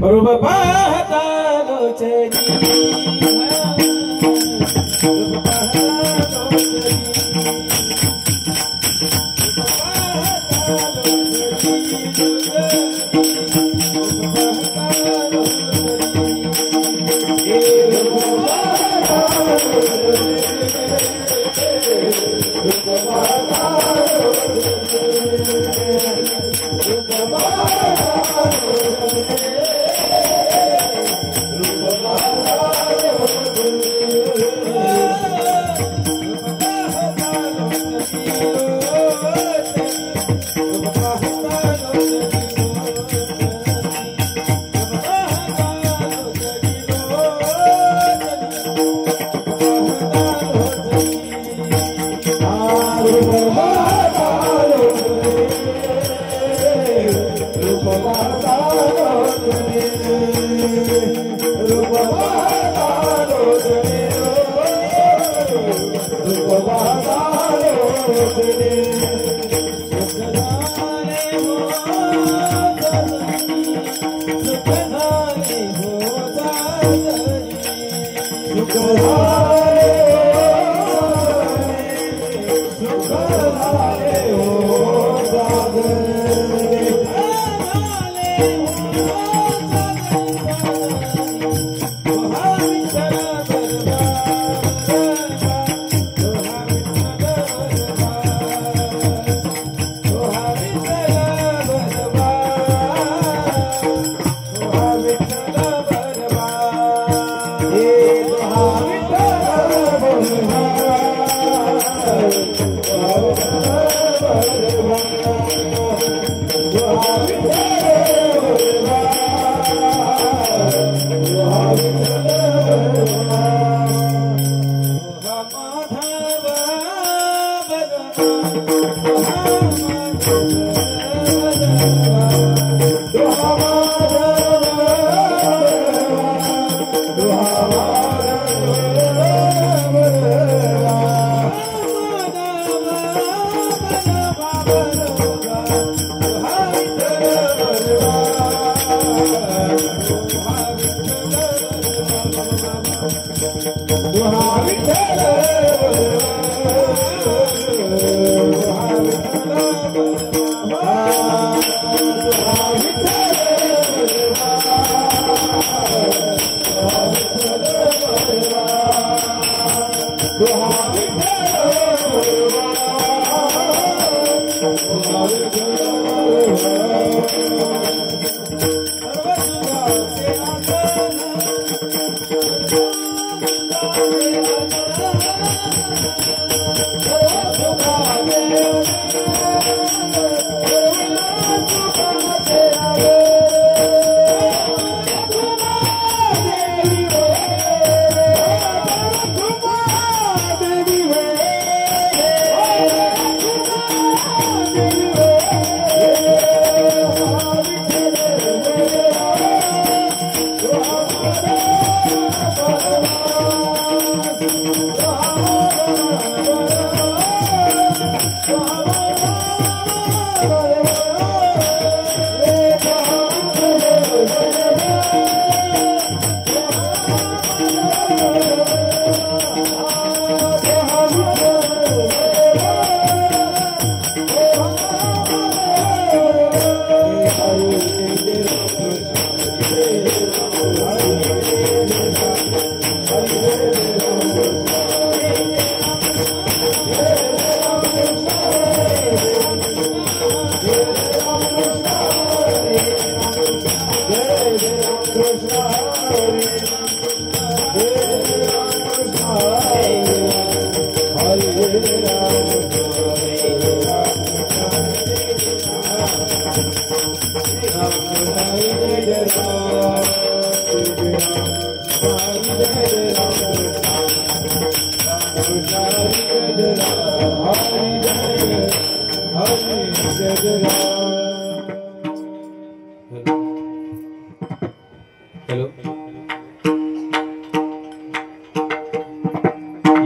Sarva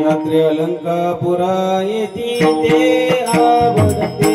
यात्रे अलंकापुरा येती ते आवडते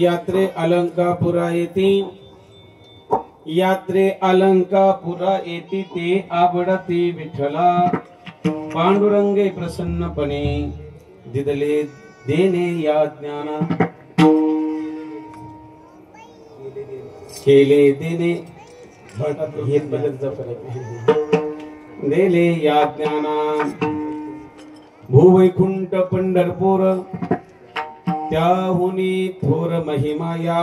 यात्रे अलंकापुरा येती यात्रे अलंकापुरा येती ते आवडती विठ्ठला पांडुरंगे प्रसन्नपणे दिदले देणे या ज्ञाना केले देणे देले या ज्ञाना भूवैकुंठ पंढरपूर त्याहुनी थोर महिमाया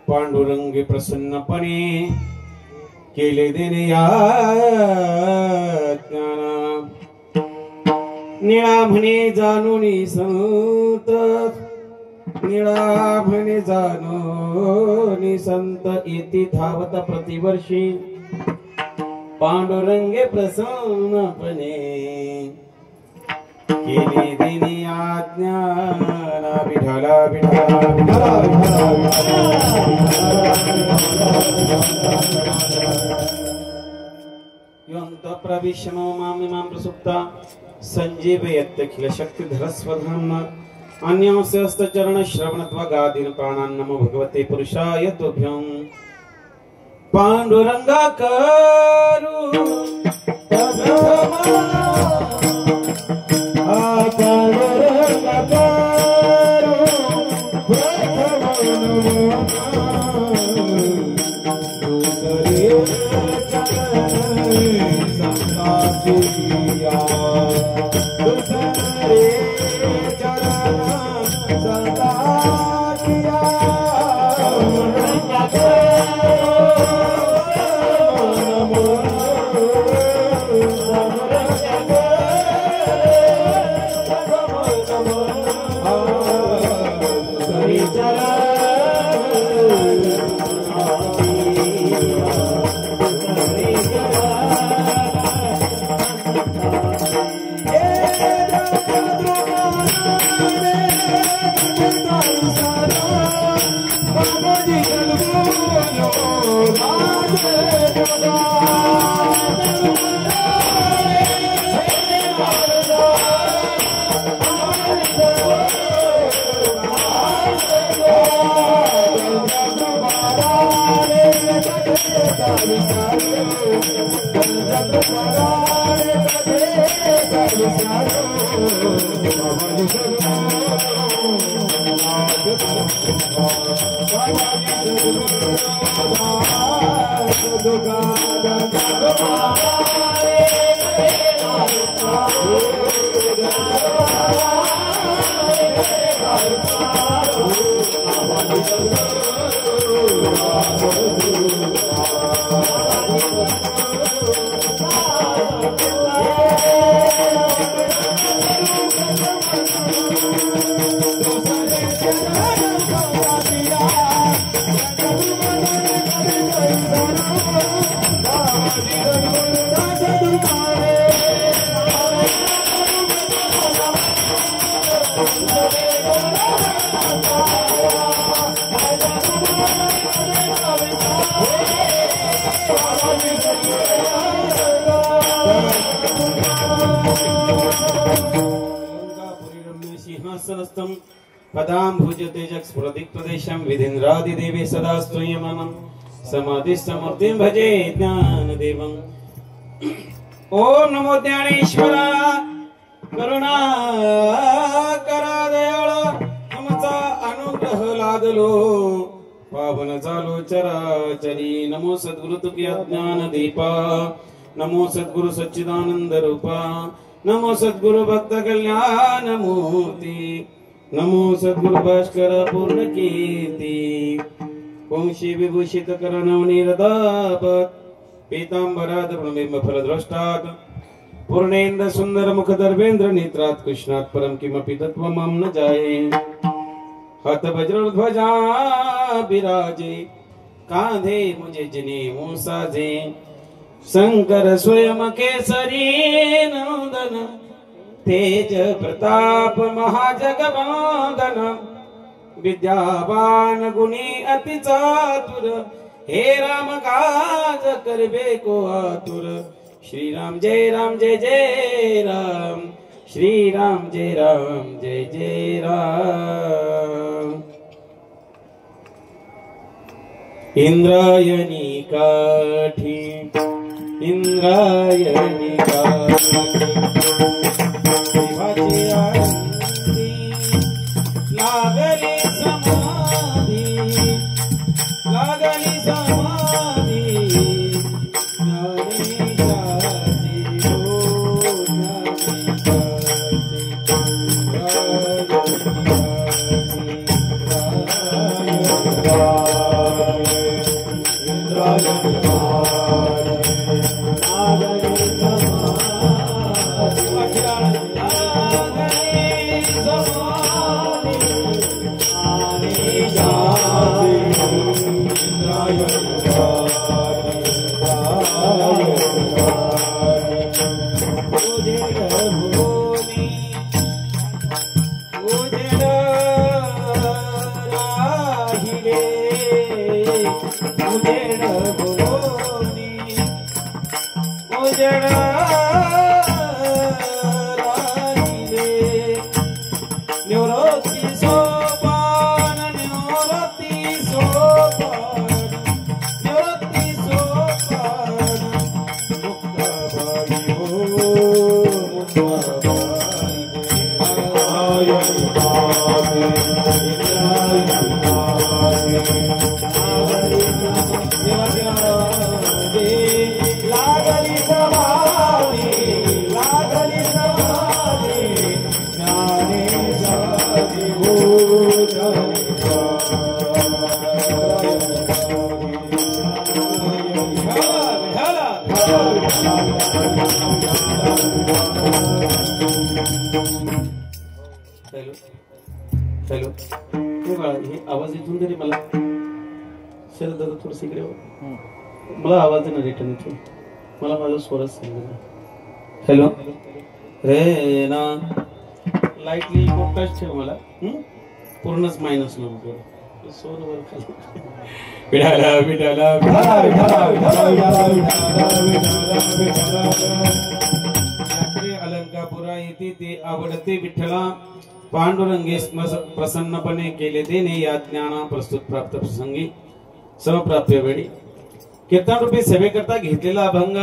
पांडुरंगे प्रसन्नपणे केले देणे या ज्ञाना निळा म्हणे जाणूनी संत निळा म्हणे जाणूनी संत येती धावत प्रतिवर्षी पांडुरंगे प्रसन्नपणे केले देणे आज्ञाना विठ्ठला विठ्ठला योऽन्त प्रविश्य मां प्रसुप्ता संजीवयत्यखिल शक्तिधरस्वधाम्ना अन्यांस्य हस्तचरण श्रवणत्वगादीन् प्राणान् नमो भगवते पुरुषाय तुभ्यं पांडुरंगा करू विधिन्द्रादिदेवे सदा स्तूयमानं समाधिस्तमूर्तिं भजे ज्ञानदेवम्। ओम नमो ज्ञानेश्वरा करुणा करा दयाळ आमचा अनुग्रह लादलो पावन झालो चराचरी। नमो सद्गुरु तुझ्या ज्ञान दीपा नमो सद्गुरु सच्चिदानंद रूपा नमो सद्गुरु भक्त कल्याण मूर्ती नमो सद्गुरु भास्कर पूर्ण कीर्ती वंशी विभूषित करणवनिरदापत् पीतांबराद प्रणबिंब फलद्रष्टात् पूर्णेन्द्र सुंदर मुख दर्वेन्द्र नेत्रात् कृष्णात् परम किमपि तत्त्वमं न जाये। हत वज्रध्वजा विराजे कांधे मुझे जिने मूसाजे शंकर स्वयं केसरी नंदन तेज प्रताप महाजगवंदन विद्यावान गुणी अति चातुर हे राम काज करबे को आतुर। श्री राम जय जय राम श्री राम जय जय राम। इंद्रायणी काठी इंद्रायणी काठी देवाची आरती लागली समाधी लागली समाधी हॅलो हे बाळा हे आवाज इथून तरी मला शरद दादा थोडस इकडे मला आवाज आहे ना रिटर्न इथून मला माझा स्वरच सांगितलं हॅलो रे ना लाईटली मोठाच ठेव मला पूर्णच मायनस नको सोर वर खाली विठाला विठाला अलंकापुरा येथे ते आवडते विठ्ठला पांडुरंगेस प्रसन्नपणे केले देणे या ज्ञाना प्रस्तुत प्राप्त प्रसंगी समप्राप्य वेळी कीर्तन रूपी सेवेकरता घेतलेला अभंग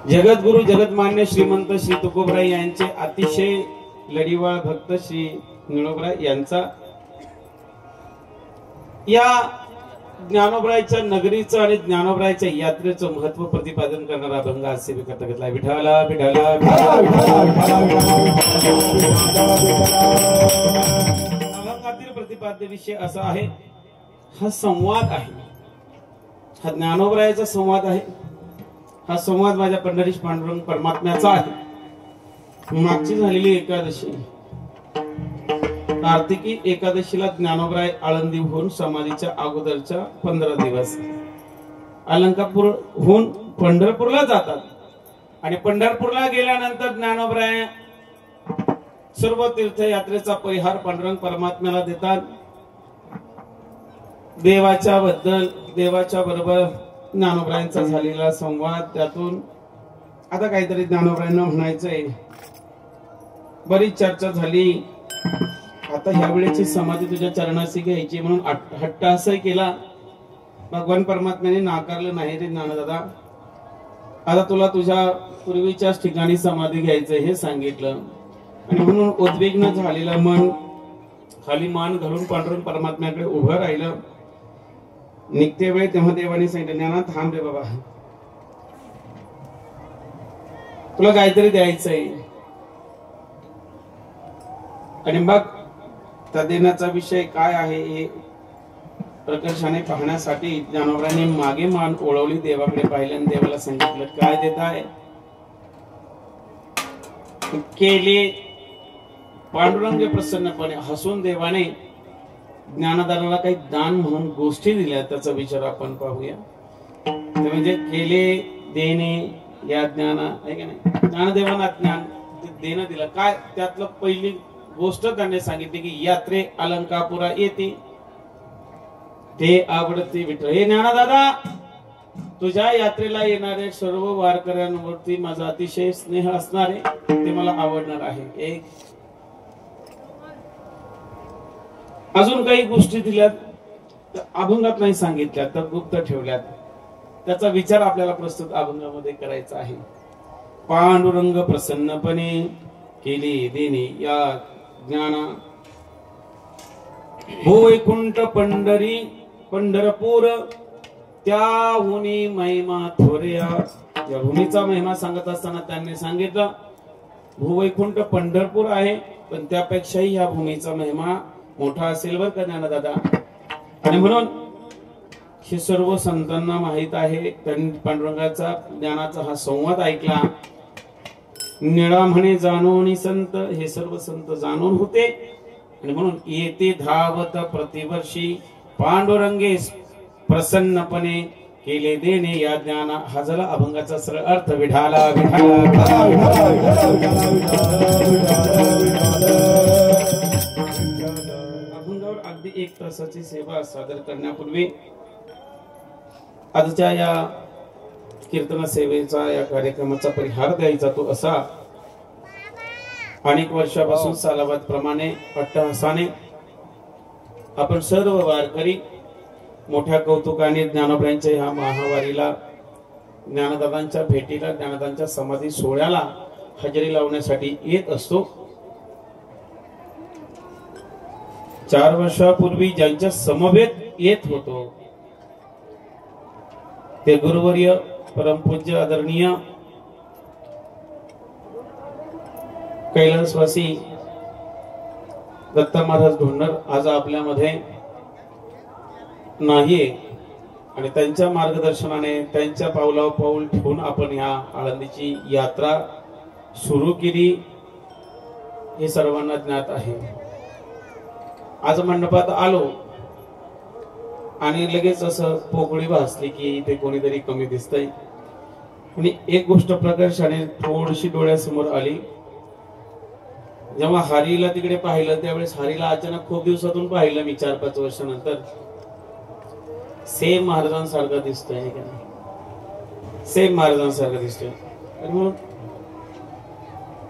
जगद्गुरु जगतमान्य श्रीमंत श्री तुकोबराय यांचे अतिशय लढीवाळ भक्त श्री निळोबराय यांचा या ज्ञानोबरायच्या नगरीचं आणि ज्ञानोबरायच्या यात्रेचं महत्व प्रतिपादन करणारा अभंग आज सेवेकरता घेतला विठाला विठाला अभंगातील प्रतिपाद्य विषय असा आहे हा संवाद आहे हा ज्ञानोबरायचा संवाद आहे हा संवाद माझ्या पंढरीश पांडुरंग परमात्म्याचा आहे मागची झालेली एकादशी कार्तिकी एकादशीला ज्ञानोबराय आळंदीहून समाधीच्या अगोदरच्या 15 दिवस अलंकापूरहून पंढरपूरला जातात आणि पंढरपूरला गेल्यानंतर ज्ञानोबराय सर्व तीर्थयात्रेचा परिहार पांडुरंग परमात्म्याला देतात देवाच्या बरोबर ज्ञानोबरायांचा झालेला संवाद त्यातून आता काहीतरी ज्ञानोबरायांना म्हणायचंय बरीच चर्चा झाली आता ह्या वेळेची समाधी तुझ्या चरणाशी घ्यायची म्हणून हट्ट असं केला भगवान परमात्म्याने नाकारलं नाही रे ज्ञानदादा आता तुला तुझ्या पूर्वीच्याच ठिकाणी समाधी घ्यायचंय हे सांगितलं आणि म्हणून उद्विग्न झालेलं मन खाली मान घालून पांडुरंग परमात्म्याकडे उभं राहिलं निघते वेळ तेव्हा देवाने सांगितलं ज्ञाना थांब रे बाबा तुला काहीतरी द्यायचंय आणि मग त्या देण्याचा विषय काय आहे हे प्रकर्षाने पाहण्यासाठी ज्ञानोबराने मागे मान ओळवली देवाकडे पाहिलं आणि देवाला सांगितलं काय देत आहे केले पांडुरंग प्रसन्नपणे हसून देवाने ज्ञानदाराला काही दान म्हणून गोष्टी दिल्या त्याचा विचार आपण पाहूया ते म्हणजे केले देणे या ज्ञान आहे की नाही ज्ञानदेवांना ज्ञान देणं दिलं काय त्यातलं पहिली गोष्ट त्यांनी सांगितली की यात्रे अलंकापुरा येते ते आवडते विठ्ठल हे ज्ञानदादा तुझ्या यात्रेला येणारे सर्व वारकऱ्यांवरती माझा अतिशय स्नेह असणार आहे ते मला आवडणार आहे एक अजून काही गोष्टी दिल्यात अभंगात नाही सांगितल्या तर गुप्त ठेवल्यात, त्याचा विचार आपल्याला प्रस्तुत अभंगामध्ये करायचा आहे. पांडुरंग प्रसन्नपणे केली देणे या ज्ञाना, भूवैकुंठ पंढरी पंढरपूर त्याहुनी महिमा थोरया. या भूमीचा महिमा सांगत असताना त्यांनी सांगितलं भूवैकुंठ पंढरपूर आहे, पण त्यापेक्षाही या भूमीचा महिमा मोठा असेल बर का ज्ञानदादा. आणि म्हणून हे सर्व संतांना माहित आहे. त्यांनी पांडुरंगाचा ज्ञानाचा हा संवाद ऐकला. निळा म्हणे जाणून संत, हे सर्व संत जाणून होते. आणि म्हणून येते धावत प्रतिवर्षी पांडुरंगे प्रसन्नपणे केले देणे या ज्ञाना. हा झाला अभंगाचा सरळ अर्थ. विठाला विठाला. अभंगावर अगदी 1 तासाची सेवा सादर करण्यापूर्वी आजच्या या कीर्तन सेवेचा या कार्यक्रमाचा परिहार द्यायचा तो असा. अनेक वर्षापासून सालाबाद प्रमाणे अट्टहासाने आपण सर्व वारकरी मोठ्या कौतुकाने ज्ञानोबांच्या ह्या महावारीला, ज्ञानदादांच्या भेटीला, ज्ञानदादांच्या समाधी सोहळ्याला हजेरी लावण्यासाठी येत असतो. 4 वर्षापूर्वी ज्यांच्या समवेत येत होतो ते गुरुवर्य परमपूज्य आदरणीय कैलासवासी दत्ता महाराज धोंडर आज आपल्यामध्ये नाहीये. आणि त्यांच्या मार्गदर्शनाने, त्यांच्या पावलावर पाऊल ठेवून आपण ह्या आळंदीची यात्रा सुरू केली हे सर्वांना ज्ञात आहे. आज मंडपात आलो आणि लगेच असं पोकळी भासली की इथे कोणीतरी कमी दिसतंय. आणि एक गोष्ट प्रकर्षाने थोडीशी डोळ्यासमोर आली. जेव्हा हरीला तिकडे पाहिलं त्यावेळेस हरीला अचानक खूप दिवसातून पाहिलं मी 4-5 वर्षानंतर. सेम महाराजांसारखा दिसतोय, सेम महाराजांसारखा दिसतोय. म्हणून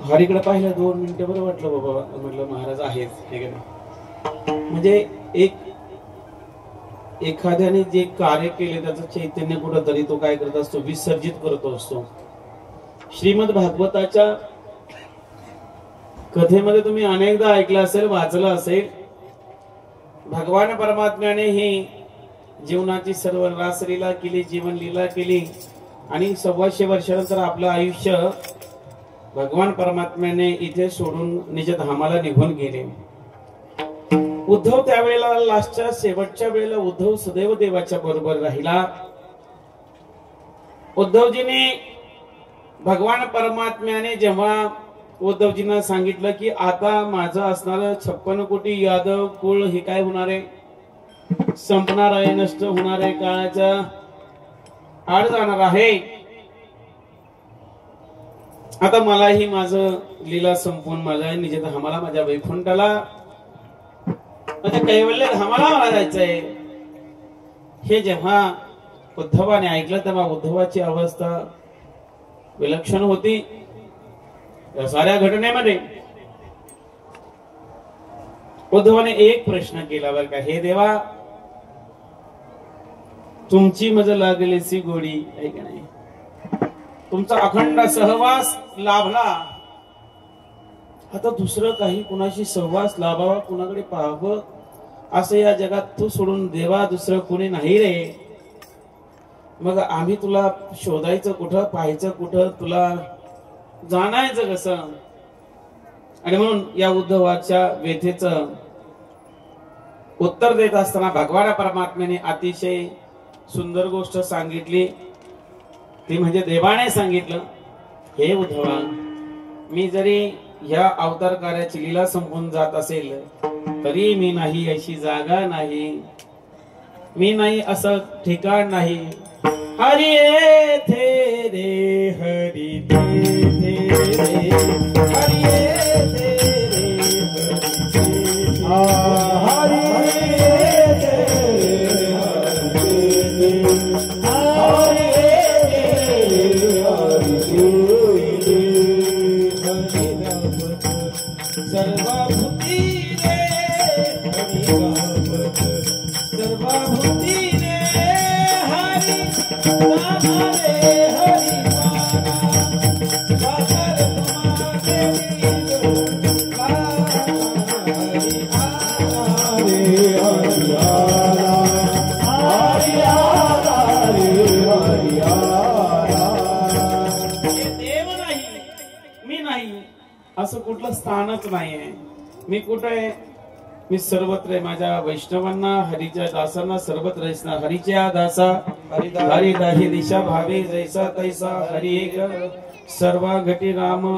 हरीकडे पाहिलं 2 मिनिटं बरं वाटलं बाबा. म्हटलं महाराज आहेत ठीक आहे. म्हणजे एखाद्याने जे कार्य केले त्याचं चैतन्य कुठंतरी तो काय करत असतो, विसर्जित करतो असतो. श्रीमद भागवताच्या कथेमध्ये तुम्ही अनेकदा ऐकलं असेल, वाचलं असेल. भगवान परमात्म्याने ही जीवनाची सर्व रासलीला केली, जीवन लीला केली आणि 125 वर्षानंतर आपलं आयुष्य भगवान परमात्म्याने इथे सोडून निज धामाला निघून गेले. उद्धव त्यावेळेला लास्टच्या शेवटच्या वेळेला उद्धव सदैव देवाच्या बरोबर राहिला. उद्धवजीने भगवान परमात्म्याने जेव्हा उद्धवजींना सांगितलं की आता माझं असणारं 56 कोटी यादव कुळ हे काय होणार आहे, संपणार आहे, नष्ट होणार आहे, काळाच्या आड जाणार आहे. आता मलाही माझं लीला संपून माझ्या निज धामाला, माझ्या वैकुंठाला, माझ्या कैवल्य धामाला मला जायचंय. हे जेव्हा उद्धवाने ऐकलं तेव्हा उद्धवाची अवस्था विलक्षण होती. या साऱ्या घटनेमध्ये उद्धवाने एक प्रश्न केला बरं का, हे देवा तुमची मज लागलेली गोडी आहे का नाही, तुमचा अखंड सहवास लाभला. आता दुसरं काही कुणाशी सहवास लाभावा, कुणाकडे पाहावं असं या जगात तू सोडून देवा दुसरं कोणी नाही रे. मग आम्ही तुला शोधायचं कुठं, पाहायचं कुठं, तुला जाणायचं कसं. आणि म्हणून या उद्धवाच्या व्यथेचं उत्तर देत असताना भगवान परमात्म्याने अतिशय सुंदर गोष्ट सांगितली. ती म्हणजे देवाने सांगितलं, हे उद्धवा, मी जरी या अवतार कार्याची लीला संपून जात असेल तरी मी नाही अशी जागा नाही, मी नाही असं ठिकाण नाही. हरी थे रे हरी थे रे हरी थे सर्वभूती रे सर्वभूतीने हरी नामाले हरी असं कुठलं स्थानच नाहीये. मी कुठं आहे? मी सर्वत्र आहे. माझ्या वैष्णवांना हरीच्या दासांना सर्वत्र असणार. हरीच्या दासा हरी दाही दिशा भावे जैसा तैसा हरी एक सर्व घटी राम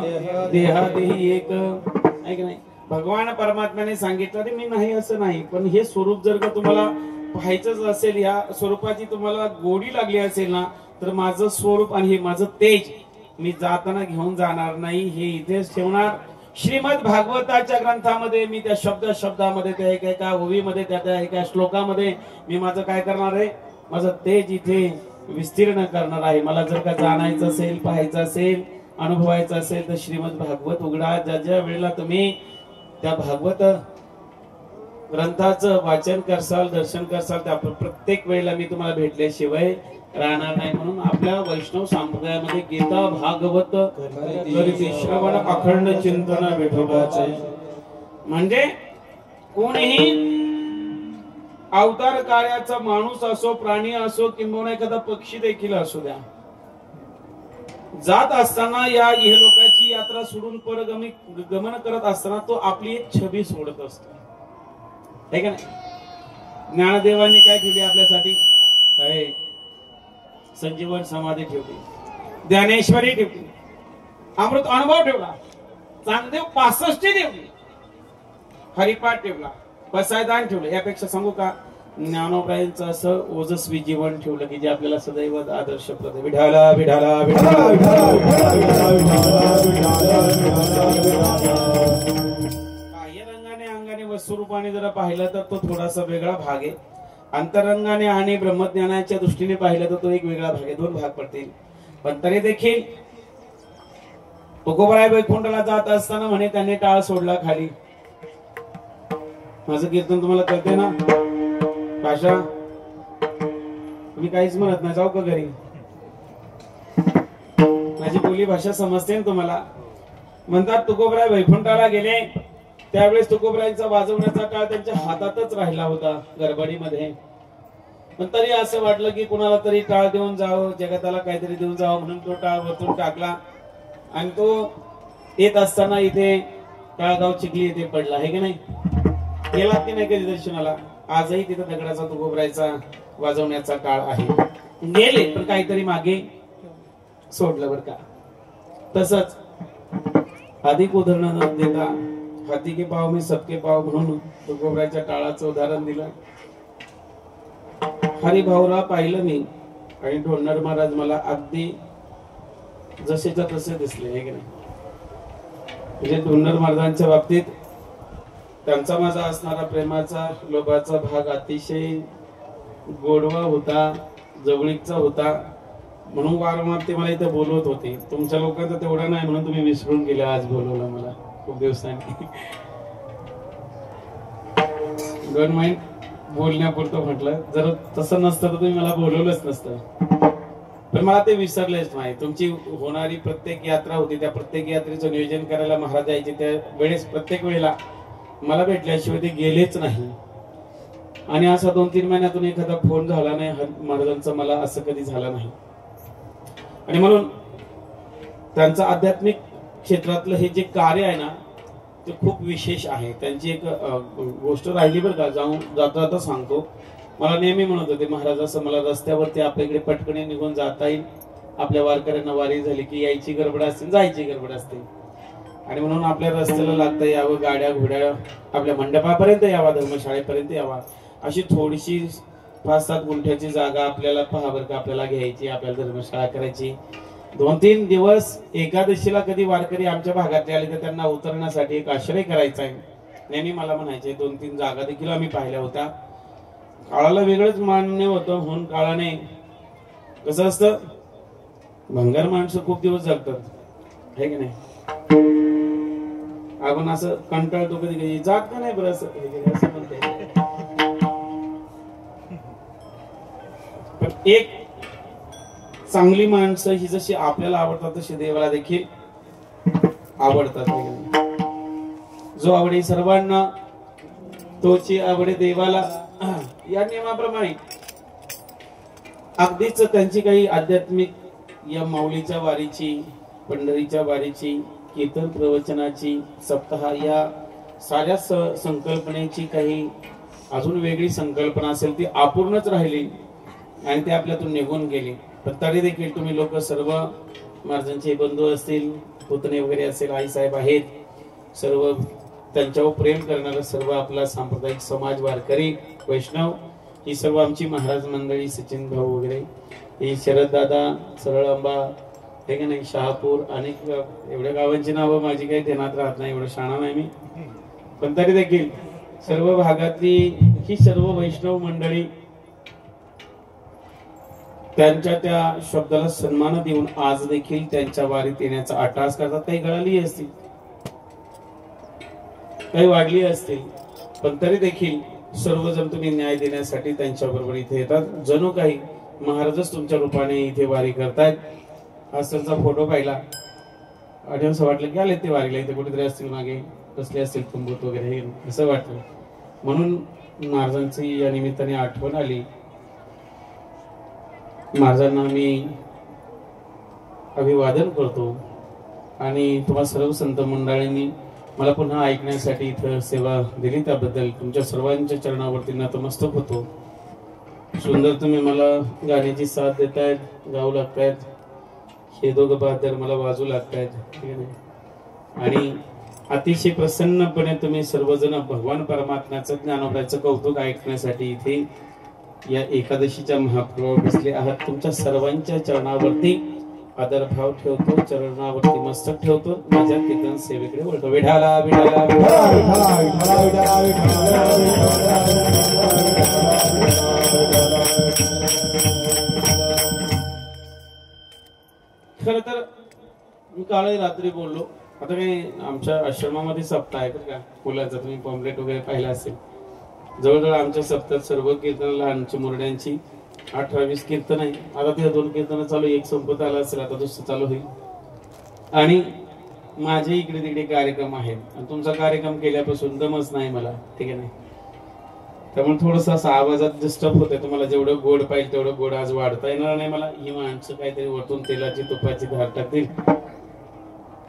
देहा देही एक. आहे की नाही? भगवान परमात्म्याने सांगितलं रे मी नाही असं नाही, पण हे स्वरूप जर का तुम्हाला पाहायचंच असेल, या स्वरूपाची तुम्हाला गोडी लागली असेल ना, तर माझं स्वरूप आणि हे माझं तेज मी जाताना घेऊन जाणार नाही, हे इथेच ठेवणार. श्रीमद भागवताच्या ग्रंथामध्ये मी त्या शब्दामध्ये त्या एका ओवीमध्ये त्या एका श्लोकामध्ये मी माझं काय करणार आहे, माझं तेज इथे विस्तीर्ण करणार आहे. मला जर का जाणायचं असेल, पाहायचं असेल, अनुभवायचं असेल तर श्रीमद भागवत उघडा. ज्या ज्या वेळेला तुम्ही त्या भागवत ग्रंथाचं वाचन करसाल, दर्शन करसाल, त्या प्रत्येक वेळेला मी तुम्हाला भेटल्याशिवाय राहणार नाही. म्हणून आपल्या वैष्णव संप्रदायामध्ये गीता भागवत करीती श्रवण अखंड चिंतन विठोबाचे. म्हणजे कोणीही अवतार कार्याचा माणूस असो, प्राणी असो, किंबहुना एखादा पक्षी देखील असू द्या, जात असताना या इहलोकाची यात्रा सोडून परगामी गमन करत असताना तो आपली एक छबी सोडत असतो. है का नाही? ज्ञानदेवांनी काय ठेवली आपल्यासाठी? काय संजीवन समाधी ठेवली, ज्ञानेश्वरी ठेवली, अमृत अनुभव ठेवला, चांगदेव 65 ठेवली, हरिपाठ ठेवला, बसायदान ठेवलं. यापेक्षा सांगू का? ज्ञानोबाईंचं असं ओजस्वी जीवन ठेवलं की जे आपल्याला सदैव आदर्शप्रद. विठाला विठाला विठाला बाह्य रंगाने अंगाने वस्तुरूपाने जरा पाहिलं तर तो थोडासा वेगळा भाग आहे. अंतरंगाने आणि ब्रह्मज्ञानाच्या दृष्टीने पाहिलं तर तो एक वेगळा भाग आहे. दोन भाग पडतील. पण तरी देखील तुकोबराय वैकुंठाला जात असताना म्हणे त्याने टाळ सोडला खाली. माझं कीर्तन तुम्हाला कळते ना? भाषा तुम्ही काहीच म्हणत नाही, जाऊ का घरी? माझी बोली भाषा समजते ना तुम्हाला? म्हणतात तुकोबराय वैकुंठाला गेले त्यावेळेस तुकोबरायांचा वाजवण्याचा काळ त्यांच्या हातातच राहिला होता गडबडीमध्ये. पण तरी असं वाटलं की कुणाला तरी टाळ देऊन जावं, जगताला काहीतरी देऊन जावं, म्हणून तो टाळ वरतून टाकला आणि तो येत असताना इथे टाळगाव चिखली इथे पडला. आहे की नाही? गेलात की नाही कधी दर्शनाला? आजही तिथं दगडाचा तुकोबरायचा वाजवण्याचा काळ आहे. गेले पण काहीतरी मागे सोडलं बरं का. तसंच अधिक उदाहरण न देता हाती के पाव मी सबके पाव म्हणून तुकोबरायच्या टाळाचं उदाहरण दिलं. हरिभाऊला पाहिलं मी आणि ढोलणार महाराज मला अगदी जसेच्या तसे दिसले. हे की नाही? म्हणजे ढोलणार महाराजांच्या बाबतीत त्यांचा माझा असणारा प्रेमाचा लोभाचा भाग अतिशय गोडवा होता, जवळीकचा होता. म्हणून वारंवार ते मला इथे बोलवत होते. तुमच्या लोकांचं तेवढं नाही म्हणून तुम्ही विसरून गेले. आज बोलवलं मला खूप दिवसांनी. डोंट माइंड बोलण्यापुरतं म्हटलं. जर तसं नसतं तर तुम्ही मला बोलवलंच नसतं. पण मला ते विसरलेच नाही. तुमची होणारी प्रत्येक यात्रा होती, त्या प्रत्येक यात्रेचं नियोजन करायला महाराज यायचे. त्या वेळेस प्रत्येक वेळेला मला भेटल्याशिवाय ते गेलेच नाही. आणि असा 2-3 महिन्यातून एखादा फोन झाला नाही महाराजांचा, मला असं कधी झालं नाही. आणि म्हणून त्यांचं आध्यात्मिक क्षेत्रातलं हे जे कार्य आहे ना ते खूप विशेष आहे. त्यांची एक गोष्ट राहिली बरं का, जाता जाता सांगतो. मला नेहमी म्हणत होते महाराज असं मला रस्त्यावरती आपल्याकडे पटकने निघून जाता येईल, आपल्या वारकऱ्यांना वारी झाली की यायची गडबड असते, जायची गडबड असते, आणि म्हणून आपल्या रस्त्याला लागता यावं, गाड्या घोड्या आपल्या मंडपापर्यंत यावा, धर्मशाळेपर्यंत यावा, अशी थोडीशी 5-7 गुंठ्याची जागा आपल्याला पहावर का आपल्याला घ्यायची, आपल्याला धर्मशाळा करायची. 2-3 दिवस एकादशीला कधी वारकरी आमच्या भागातले आले तर त्यांना उतरण्यासाठी एक आश्रय करायचा आहे. नेहमी मला म्हणायचे. 2-3 जागा देखील आम्ही पाहिल्या होत्या. काळाला वेगळंच मान्य होतं. म्हणून काळाने कसं असतं, भंगार माणसं खूप दिवस जगतात. आहे की नाही? आपण असं कंटाळतो कधी कधी, जात का नाही बरं असं म्हणते. पण एक चांगली माणसं ही जशी आपल्याला आवडतात तशी देवाला देखील आवडतात. जो आवडे सर्वांना तोची आवडे देवाला, या नियमाप्रमाणे अगदीच त्यांची काही आध्यात्मिक या माऊलीच्या वारीची, पंढरीच्या वारीची, कीर्तन प्रवचनाची, सप्ताह या साऱ्या संकल्पनेची काही अजून वेगळी संकल्पना असेल ती अपूर्णच राहिली आणि ती आपल्यातून निघून गेली. पण तरी देखील तुम्ही लोक सर्व महाराजांचे बंधू असतील, पुतणे वगैरे असेल, आईसाहेब आहेत, सर्व त्यांच्यावर प्रेम करणारा सर्व आपला सांप्रदायिक समाज, वारकरी, वैष्णव, ही सर्व आमची महाराज मंडळी, सचिन भाऊ वगैरे, ही शरद दादा, सरळंबा, हे का नाही, शहापूर, अनेक एवढ्या गावांची नावं माझी काही ध्यानात राहत नाही, एवढं शाणा नाही मी, पण तरी देखील सर्व भागातली ही सर्व वैष्णव मंडळी त्यांच्या त्या शब्दाला सन्मान देऊन आज देखील त्यांच्या वारीत येण्याचा अट्टाहास करतात. काही गळाली असतील, काही वाढली असतील, पण तरी देखील सर्वजण तुम्ही न्याय देण्यासाठी त्यांच्या बरोबर इथे येतात. जणू काही महाराजच तुमच्या रूपाने इथे वारी करतायत. आज त्यांचा फोटो पाहिला आणि असं वाटलं की आले ते वारीला, इथे कुठेतरी असतील, मागे बसले असतील तंबूत वगैरे, असं वाटलं. म्हणून महाराजांची या निमित्ताने आठवण आली. महाराजांना मी अभिवादन करतो आणि तुम्हा सर्व संत मंडळींनी मला पुन्हा ऐकण्यासाठी इथं सेवा दिली त्याबद्दल तुमच्या सर्वांच्या चरणावरती नतमस्तक होतो. सुंदर तुम्ही मला गाण्याची साथ देतायत, गाऊ लागतायत, हे दोघं बहादर मला वाजू लागतायत, ठीक आहे. आणि अतिशय प्रसन्नपणे तुम्ही सर्वजण भगवान परमात्म्याचं, ज्ञानोबाचं कौतुक ऐकण्यासाठी इथे या एकादशीच्या महाप्रभावावर बसले आहात. तुमच्या सर्वांच्या चरणावरती आदरभाव ठेवतो, चरणावरती मस्तक ठेवतो, माझ्या कीर्तन सेवेकडे वळतो. विठाला विठाला खर तर मी काल रात्री बोललो, आता काही आमच्या आश्रमामध्ये सप्ताह आहे का फुलाचा, तुम्ही पॉम्पलेट वगैरे पाहिला असेल. जवळजवळ आमच्या सप्ताहात सर्व कीर्तन लहानची मुरड्यांची 18-20 कीर्तन आहे. आता ते 2 कीर्तन चालू, एक संपत आला असेल, आता दुसरं चालू होईल. आणि माझे इकडे तिकडे कार्यक्रम आहेत आणि तुमचा कार्यक्रम केल्यापासून दमच नाही मला, ठीक आहे नाही. त्यामुळे थोडस असं आवाजात डिस्टर्ब होतंय. तुम्हाला जेवढं गोड पाहिजे तेवढं गोड आज वाढता येणार नाही मला. ही माणसं काहीतरी वरतून तेलाची तुपाची धार टाकतील.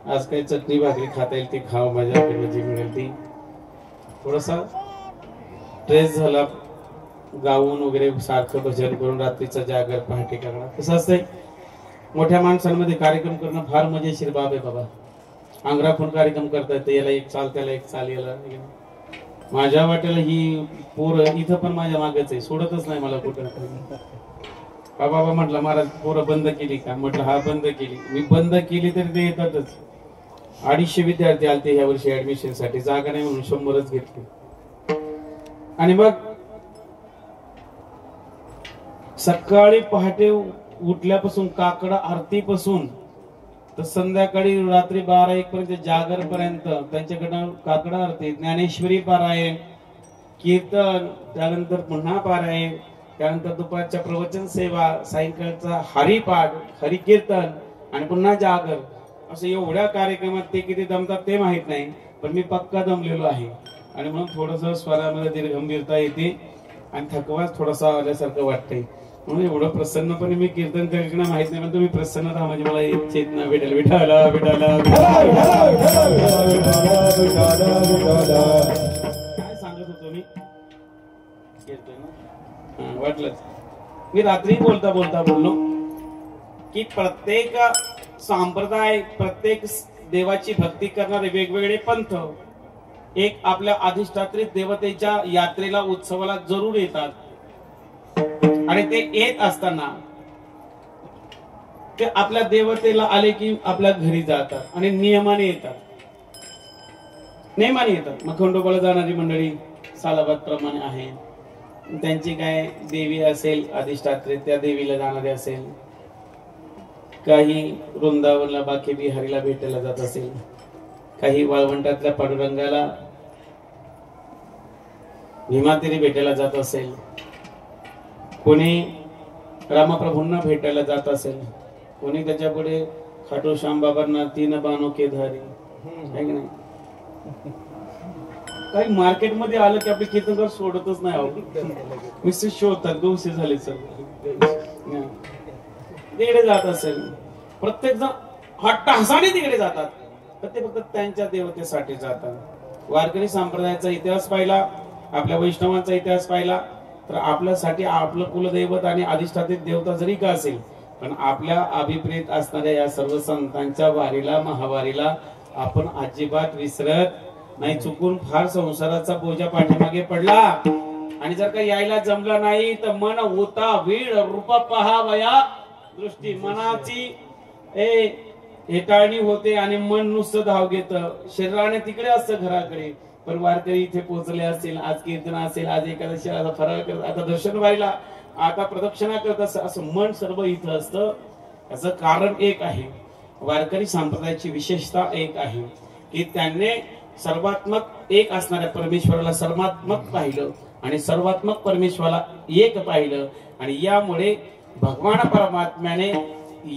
आज काही चटणी भाकरी खाता येईल ती खाव, माझ्याकडे जी मिळेल ती. थोडासा स्ट्रेस झाला, गाऊन वगैरे सारखं भजन करून रात्रीचा जागर पहाटे करणं. कसं असतंय, मोठ्या माणसांमध्ये कार्यक्रम करणं फार मजेशीर बाब आहे बाबा. अंगराखून कार्यक्रम करता येतं, याला एक चाल त्याला एक चाल, याला माझ्या वाट्याला ही पोरं इथं पण माझ्या मागच आहे, सोडतच नाही मला कुठं. बाबा म्हटलं महाराज पोरं बंद केली का, म्हटलं हा बंद केली. मी बंद केली तरी ते येतातच. 250 विद्यार्थी आलते ह्या वर्षी ऍडमिशन साठी, जागा नाही म्हणून 100च घेतली. आणि मग सकाळी पहाटे उठल्यापासून काकडा आरतीपासून तर संध्याकाळी रात्री 12-1 पर्यंत जागर पर्यंत त्यांच्याकडनं काकडा आरती, ज्ञानेश्वरी पारायण, कीर्तन, त्यानंतर पुन्हा पारायण, त्यानंतर दुपारच्या प्रवचन सेवा, सायंकाळचा हरिपाठ, हरिकीर्तन आणि पुन्हा जागर. असं एवढ्या कार्यक्रमात ते किती दमतात ते माहित नाही, पण मी पक्का दमलेलो आहे. आणि म्हणून थोडस स्वरामध्ये दीर्घंभीरता येते आणि थकवाच थोडासा आल्यासारखं वाटतंय. म्हणून एवढं प्रसन्नपणे मी कीर्तन करणं माहित नाही, पण तुम्ही प्रसन्न राहा म्हणजे मला एक चेतना भेटेल. विठाला विठाला काय सांगत होतो मी कीर्तन, वाटलंच. मी रात्री बोलता बोलता बोललो की प्रत्येक संप्रदाय, प्रत्येक देवाची भक्ती करणारे वेगवेगळे पंथ एक आपल्या अधिष्ठात्री देवतेच्या यात्रेला, उत्सवाला जरूर येतात. आणि ते येत असताना ते आपल्या देवतेला आले की आपल्या घरी जातात आणि नियमाने येतात, नेमाने येतात. मग खंडोबाला जाणारी मंडळी सालाबाद प्रमाणे आहे, त्यांची काय देवी असेल अधिष्ठात्री, त्या देवीला जाणारे असेल. काही वृंदावनला बाकी बिहारीला भेटायला जात असेल, काही वाळवंटातल्या पांडुरंगाला भीमातिरी भेटायला जात असेल, कोणी रामप्रभूंना भेटायला जात असेल, कोणी त्याच्या पुढे खाटू श्याम बाबांना 3 बाणों के धारी आहे की नाही. काही मार्केटमध्ये आलं की आपले कीर्तनकार सोडतच नाही आहो, विशेष शोधतात गौसे झाले सर तिकडे जात असेल. प्रत्येक जण हट्टहासाने तिकडे जातात, तर ते फक्त त्यांच्या देवतेसाठी जातात. वारकरी संप्रदायाचा इतिहास पाहिला, आपल्या वैष्णवांचा इतिहास पाहिला, तर आपल्यासाठी आपलं कुलदैवत आणि अधिष्ठातित देवता जरी का असेल, पण आपल्या अभिप्रेत असणाऱ्या या सर्व संतांच्या वारीला, महावारीला आपण अजिबात विसरत नाही. चुकून फार संसाराचा बोजा पाठीमागे पडला आणि जर का यायला जमला नाही, तर मन होता वीड रूप पहावया दृष्टी, मनाची हेटाळणी होते आणि मन नुसतं धाव घेत. शरीराने तिकडे असतं घराकडे, पण वारकरी इथे पोहोचले असतील, आज कीर्तन असेल, आज एकादशी, आता फराळ करत, आता दर्शन व्हायला, आता प्रदक्षिणा करत असं मन सर्व इथं असतं. याचं कारण एक आहे, वारकरी संप्रदायाची विशेषता एक आहे की त्यांनी सर्वात्मक एक असणाऱ्या परमेश्वराला सर्वात्मक पाहिलं आणि सर्वात्मक परमेश्वराला एक पाहिलं. आणि यामुळे भगवान परमात्म्याने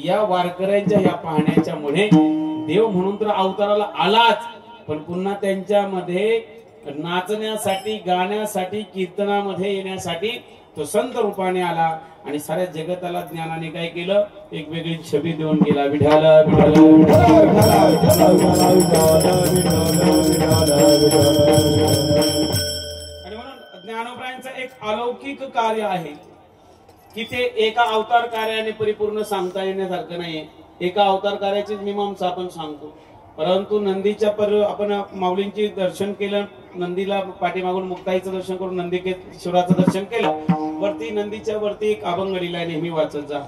या वारकऱ्यांच्या या पाहण्याच्या मुळे देव म्हणून तर अवताराला आलाच, पण पुन्हा त्यांच्यामध्ये नाचण्यासाठी, गाण्यासाठी, कीर्तनामध्ये येण्यासाठी तो संत रूपाने आला आणि साऱ्या जगताला ज्ञानाने काय केलं, एक वेगळी छबी देऊन गेला. विठाला आणि म्हणून ज्ञानोबरायांचं एक अलौकिक कार्य आहे की ते एका अवतार कार्याने परिपूर्ण सांगता येण्यासारखं नाहीये. एका अवतार कार्याची मीमांसा आपण सांगतो, परंतु नंदीच्या आपण माऊलींचे दर्शन केलं, नंदीला पाठीमागून मुक्ताईचं दर्शन करून नंदीकेश्वराचं दर्शन केलं, वरती नंदीच्या वरती एक अभंग लिहिलाय, नेहमी वाचत जा.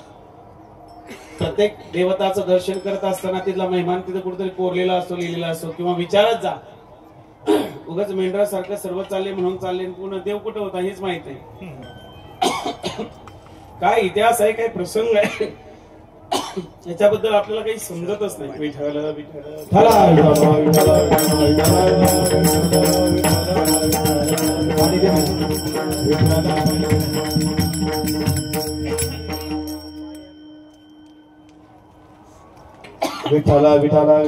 प्रत्येक देवताचं दर्शन करत असताना तिथला महिमान तिथे कुठेतरी कोरलेला असतो, लिहिलेला असतो, किंवा विचारत जा. उगाच मेंढरासारखं सर्व चालले म्हणून चालले, पूर्ण देव कुठं होता हेच माहित नाही. काय इतिहास आहे, काय प्रसंग आहे, याच्याबद्दल आपल्याला काही समजतच नाही. विठ्ठल विठ्ठला विठ्ठला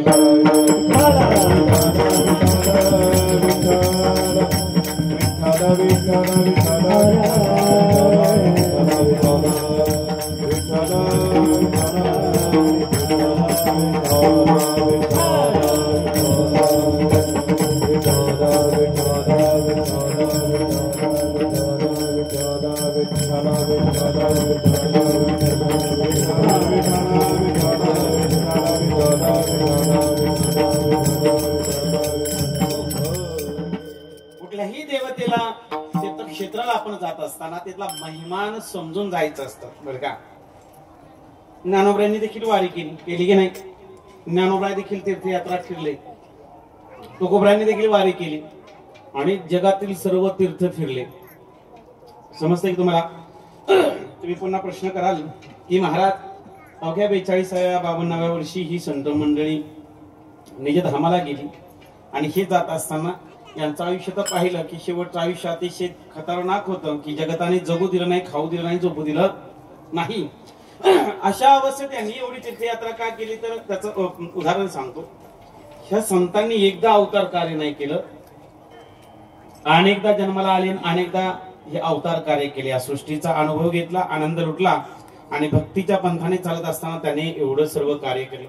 कुठल्याही देवतेला तीर्थक्षेत्राला आपण जात असताना तिथला महिमान समजून जायचं असतं बरं का. ज्ञानोबरायांनी देखील वारी केली की नाही. ज्ञानोबराय देखील तीर्थयात्रा फिरले, तुकोबरायांनी देखील वारी केली आणि जगातील सर्व तीर्थ फिरले. समजतंय की तुम्हाला. तुम्ही पुन्हा प्रश्न कराल की महाराज अवघ्या 42व्या 52व्या वर्षी ही संत मंडळी निज धामाला गेली आणि हे जात असताना यांचं आयुष्य तर पाहिलं की शेवटचं आयुष्य अतिशय खतरनाक होतं की जगताने जगू दिलं नाही, खाऊ दिलं नाही, झोपू दिलं नाही. अशा अवस्थेत त्यांनी एवढी तीर्थयात्रा का केली, तर त्याचं उदाहरण सांगतो. ह्या संतांनी एकदा अवतार कार्य नाही केलं, अनेकदा जन्माला आले, अनेकदा हे अवतार कार्य केले. या सृष्टीचा अनुभव घेतला, आनंद लुटला आणि भक्तीच्या पंथाने चालत असताना त्याने एवढं सर्व कार्य केलं.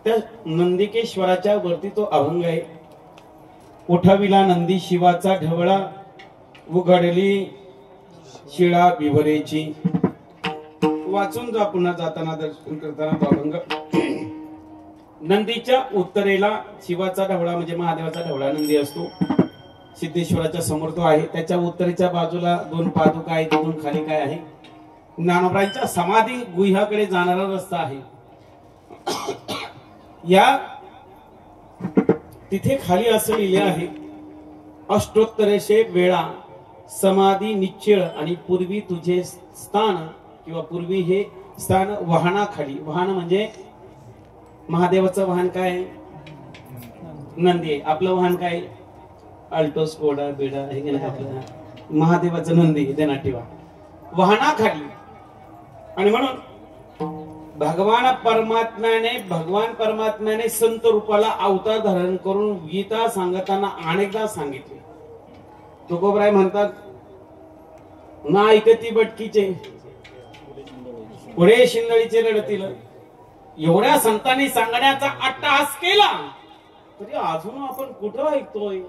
त्या नंदिकेश्वराच्या वरती तो अभंग आहे. उठविला नंदी शिवाचा ढवळा, उघडली शिळा विभरेची. वाचून जा पुन्हा जाताना, दर्शन करताना तो अभंग. नंदीच्या उत्तरेला शिवाचा ढवळा म्हणजे महादेवाचा ढवळा नंदी असतो. सिद्धेश्वराच्या समोर तो आहे. त्याच्या उत्तरेच्या बाजूला 2 पादुका आहेत. तिथून खाली काय आहे, ज्ञानोबरायांच्या समाधी गुह्याकडे जाणारा रस्ता आहे. या तिथे खाली असं लिहिले आहे, अष्टोत्तरेशे वेळा समाधी निश्चळ आणि पूर्वी तुझे स्थान, किंवा पूर्वी हे स्थान वाहनाखाली. वाहन म्हणजे महादेवाचं वाहन काय, नंदी आहे. आपलं वाहन काय, अल्टो स्कोडा बिडा हे आपलं महादेवाचं नंदी देना ठेवा. वाहनाखाली आणि म्हणून भगवान परमात्म्याने संत रूपाला अवतार धारण करून गीता सांगताना अनेकदा सांगितले. तुकोबराय म्हणतात, ना ऐकती बटकीचे पुढे शिंदळीचे रडतील. एवढ्या संतांनी सांगण्याचा अट्टहास केला तरी अजून आपण कुठं ऐकतोय?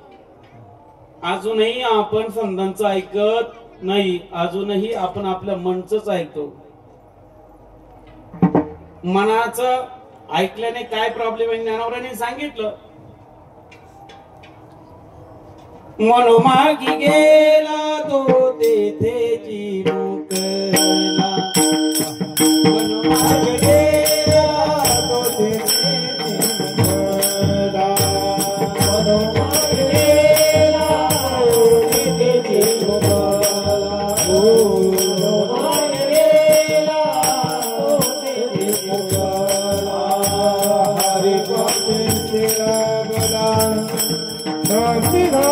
अजूनही आपण संतांचं ऐकत नाही. अजूनही आपण आपल्या मनच ऐकतो. मनाचं ऐकल्याने काय प्रॉब्लेम आहे ज्ञानोबरांनी सांगितलं. मनोमार्गी गेला तो तेथेची मुकला. मनोमार्गी गेला तो तेथेची मुकला. मनोमार्गी गेला तो तेथेची मुकला. मनोमार्गी गेला तो तेथेची मुकला. हरि पाते तेरा बला शांतिधा.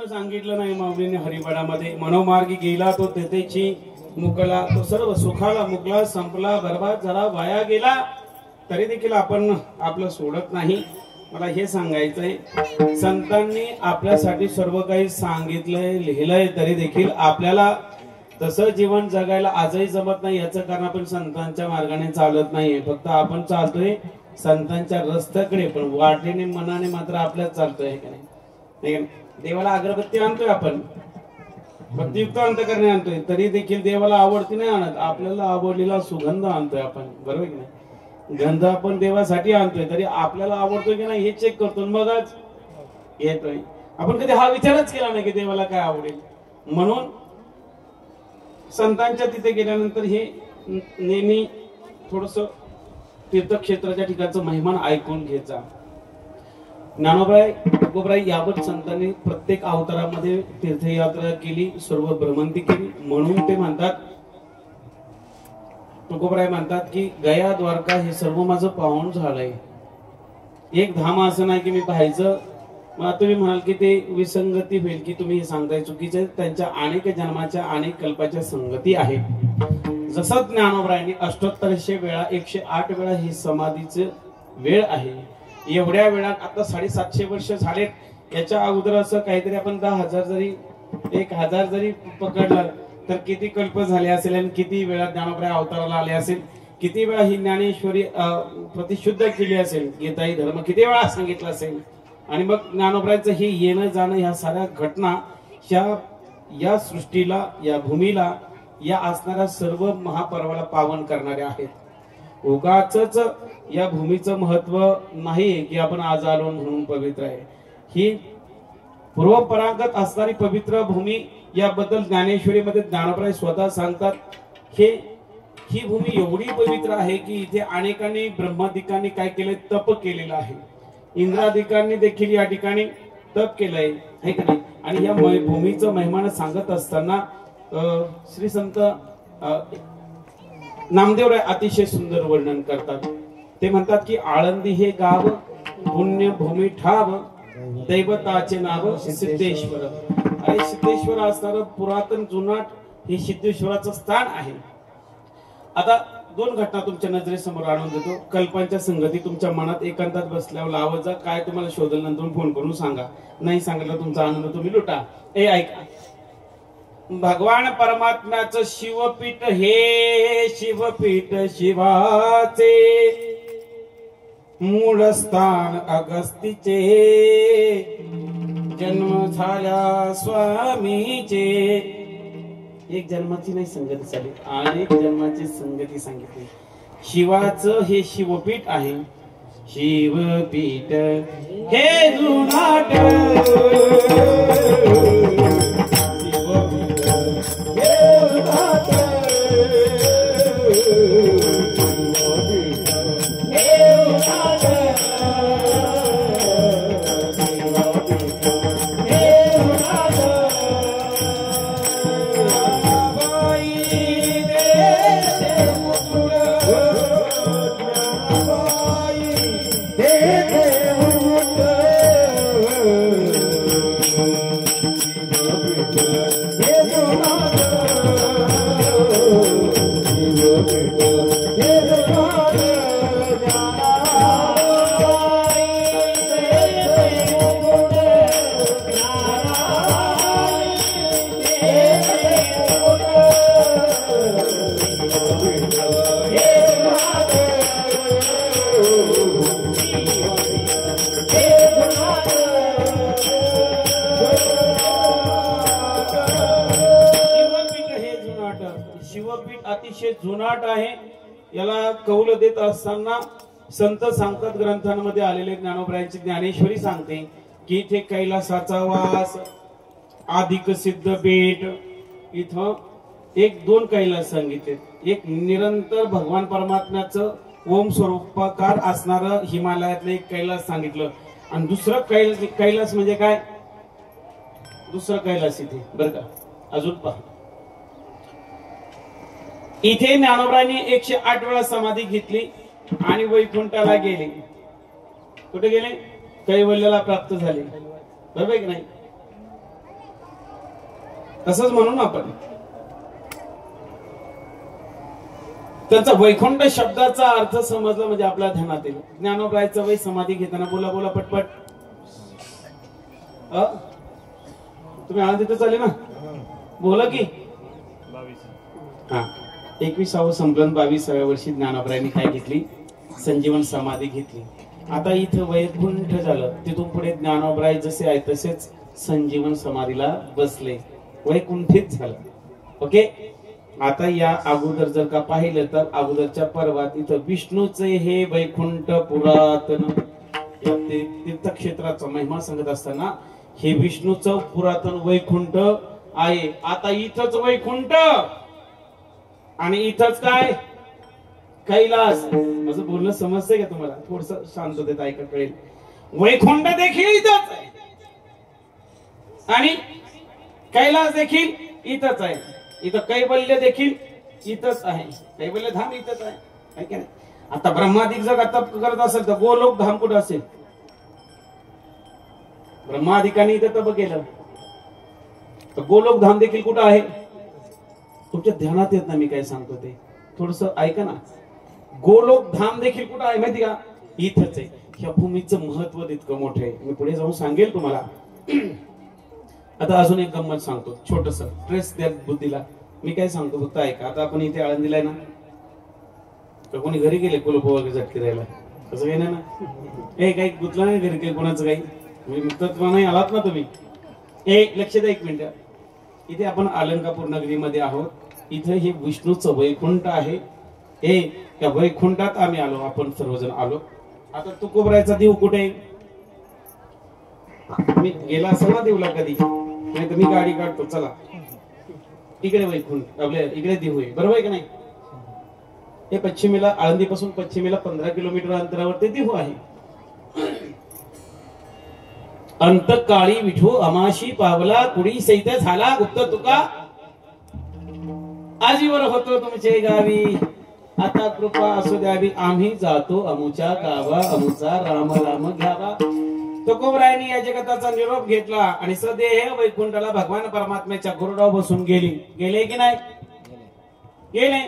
सांगितलं नाही माऊलीने हरिपाठामध्ये. मनोमार्गी गेला तो तेथेची मुकला. तो सर्व सुखाला मुकला, संपला, बर्बाद झाला, वाया गेला. तरी देखील आपण आपलं सोडत नाही. मला हे सांगायचंय, संतांनी आपल्यासाठी सर्व काही सांगितलंय, लिहिलंय, तरी देखील आपल्याला तसं जीवन जगायला आजही जमत नाही. याचं कारण आपण संतांच्या मार्गाने चालत नाहीये. फक्त आपण चालतोय संतांच्या रस्त्याकडे, पण वाटेने मनाने मात्र आपल्याच चालतोय. का नाही? देवाला अगरबत्ती आणतोय आपण, भक्तियुक्त अंतकरणे आणतोय, तरी देखील देवाला आवडती नाही आणत. आपल्याला आवडलेला सुगंध आणतोय आपण, बरोबर की नाही? गंध आपण देवासाठी आणतोय, तरी आपल्याला आवडतोय की नाही हे चेक करतो, मगच येतोय. आपण कधी हा विचारच केला नाही की देवाला काय आवडेल. म्हणून संतांच्या तिथे गेल्यानंतर हे नेहमी थोडस तीर्थक्षेत्राच्या ठिकाणचं महिमान ऐकून घ्यायचा. ज्ञानोबराय तुकोबराय यावत संतांनी प्रत्येक अवतारामध्ये तीर्थयात्रा केली, सर्व भ्रमंती केली. म्हणून ते म्हणतात, तुकोबराय म्हणतात की गया द्वारका हे सर्व माझं पाहून झालंय. एक धाम असं नाही की मी पाहायचं. मग तुम्ही म्हणाल की ते विसंगती होईल की तुम्ही हे सांगताय चुकीचे. त्यांच्या अनेक जन्माच्या अनेक कल्पाच्या संगती आहे. जसं ज्ञानोबरायांनी 7800 वेळा 108 वेळा ही समाधीचे वेळ आहे. एवढ्या वेळात आता 750 वर्ष झालेत. याच्या अगोदर असं काहीतरी आपण 10,000 जरी 1,000 जरी पकडलं तर किती कल्प झाले असेल आणि किती वेळा ज्ञानोबराय अवताराला आले असेल. किती वेळा ही ज्ञानेश्वरी प्रतिशुद्ध केली असेल. गीताई धर्म किती वेळा सांगितलं असेल. आणि मग ज्ञानोबरायचं हे येणं जाणं ह्या साऱ्या घटना या सृष्टीला, या भूमीला, या असणाऱ्या सर्व महापर्वाला पावन करणारे आहेत. उगाचच या भूमीचं महत्व नाही की आपण आज आलो म्हणून पवित्र आहे. ही पूर्वपरागत असणारी पवित्र भूमी. याबद्दल ज्ञानेश्वरीमध्ये ज्ञानोबराय स्वतः सांगतात, ही भूमी एवढी पवित्र आहे की इथे अनेकांनी ब्रह्मादिकांनी काय केलंय, तप केलेलं आहे. इंद्रादिकांनी देखील या ठिकाणी तप केलंय, है का नाही. आणि या भूमीचं महिमान सांगत असताना श्री संत नामदेवराय अतिशय सुंदर वर्णन करतात. ते म्हणतात की आळंदी हे गाव, पुण्य भूमी ठाव, दैवताचे नाव सिद्धेश्वर. आणि सिद्धेश्वर असणारं पुरातन जुनाट हे सिद्धेश्वराचं स्थान आहे. आता दोन घटना तुमच्या नजरेसमोर आणून देतो. कल्पांच्या संगती तुमच्या मनात एकांतात बसल्यावर लावत जा. काय तुम्हाला शोधल नंतर फोन करून सांगा. नाही सांगितलं तुमचा आनंद तुम्ही लुटा. हे ऐका, भगवान परमात्म्याचं शिवपीठ हे शिवपीठ शिवाचे, मूळ स्थान अगस्तीचे, जन्म झाल्या स्वामीचे. एक जन्माची नाही संगती झाली, अनेक जन्माची संगती सांगितली. शिवाचं हे शिवपीठ आहे. शिवपीठ हे जुनाट, शिवपीठ अतिशय जुनाट आहे. याला कौल देत असताना संत सांगतात, ग्रंथांमध्ये आलेले ज्ञानोबरायांची ज्ञानेश्वरी सांगते की इथे कैलासाचा वास, अधिक सिद्धपीठ, इथं एक दोन कैलास सांगितले. एक निरंतर भगवान परमात्म्याचं ओम स्वरूपाकार असणारं हिमालयातलं एक कैलास सांगितलं, आणि दुसरं कैलास म्हणजे काय, दुसरं कैलास इथे बरं का. अजून पहा, इथे ज्ञानोबरांनी 108 वेळा समाधी घेतली आणि वैकुंठाला गेले. कुठे गेले, कैवल्याला प्राप्त झाले. बरोबर की नाही. तसंच म्हणून आपण त्यांचा वैकुंठ शब्दाचा अर्थ समजला म्हणजे आपल्या ध्यानात येईल. ज्ञानोबरायचं वय समाधी घेताना, बोला बोला पटपट, तुम्ही आज तिथे चाले ना, बोला की. हा, 21वे संपलन 22व्या वर्षी ज्ञानोबरायांनी काय घेतली, संजीवन समाधी घेतली. आता इथं वैकुंठ झालं, तिथून पुढे ज्ञानोबराय जसे आहे तसेच संजीवन समाधीला बसले, वैकुंठित झालं. ओके. आता या अगोदर जर का पाहिलं तर अगोदरच्या पर्वात इथं विष्णूचे हे वैकुंठ पुरातन तीर्थक्षेत्राचा महिमा सांगत असताना हे विष्णूचं पुरातन वैकुंठ आहे. आता इथंच वैकुंठ आणि इथंच काय, कैलास. माझं बोलणं समजतंय का तुम्हाला, थोडस शांततेत ऐका, कळेल. वैकुंठ देखील इथंच आहे आणि कैलास देखील इथंच आहे. इथं कैवल्य देखील इथंच आहे, कैवल्य धाम इथंच आहे की नाही. आता ब्रह्मादिक जर तप करत असेल तर गोलोक धाम कुठं असेल, ब्रह्मादिकांनी इथं तप केलं तर गोलोक धाम देखील कुठं आहे. तुमच्या ध्यानात येत ना मी काय सांगतो ते, थोडस ऐका ना. गोलोक धाम देखील कुठं आहे माहिती का, इथंच आहे. ह्या भूमीचं महत्व तितकं मोठं आहे, मी पुढे जाऊन सांगेल तुम्हाला. आता अजून एक गंमत सांगतो, छोटस ट्रेस द्या बुद्धीला. मी काय सांगतो फक्त ऐका. आता आपण इथे आळंदीला आहे ना, तर कोणी घरी गेले कुलूप वगैरे झटके द्यायला, असं काही नाही ना. हे काही गुतलं नाही घरी काही कोणाचं काही, मुक्तत्व नाही आलात ना तुम्ही. लक्ष द्या एक मिनिट. इथे आपण अलंकापूर नगरीमध्ये आहोत. इथे हे विष्णूचं वैकुंठ आहे. त्या वैकुंठात आम्ही आलो, आपण सर्वजण आलो. आता तुकोबरायचा देव कुठे, मी गेला असेल ना देवला कधी, नाही तर मी गाडी काढतो, चला इकडे वैकुंठ आपल्या इकडे देव आहे. बरोबर आहे की नाही. हे पश्चिमेला, आळंदीपासून पश्चिमेला 15 किलोमीटर अंतरावर ते देव आहे. अंतकाळी विठू अमाशी पावला, कुडी सैत झाला गुप्त तुका, आजीवर होतो तुमचे गावी, आता कृपा असू द्यावी, आम्ही जातो अमुच्या गावा, अमुचा राम राम घ्यावा. तुकोबरायांनी या जगताचा निरोप घेतला आणि सदेह वैकुंठाला भगवान परमात्म्याच्या गुरुडावर बसून गेली. गेले की नाही गेले,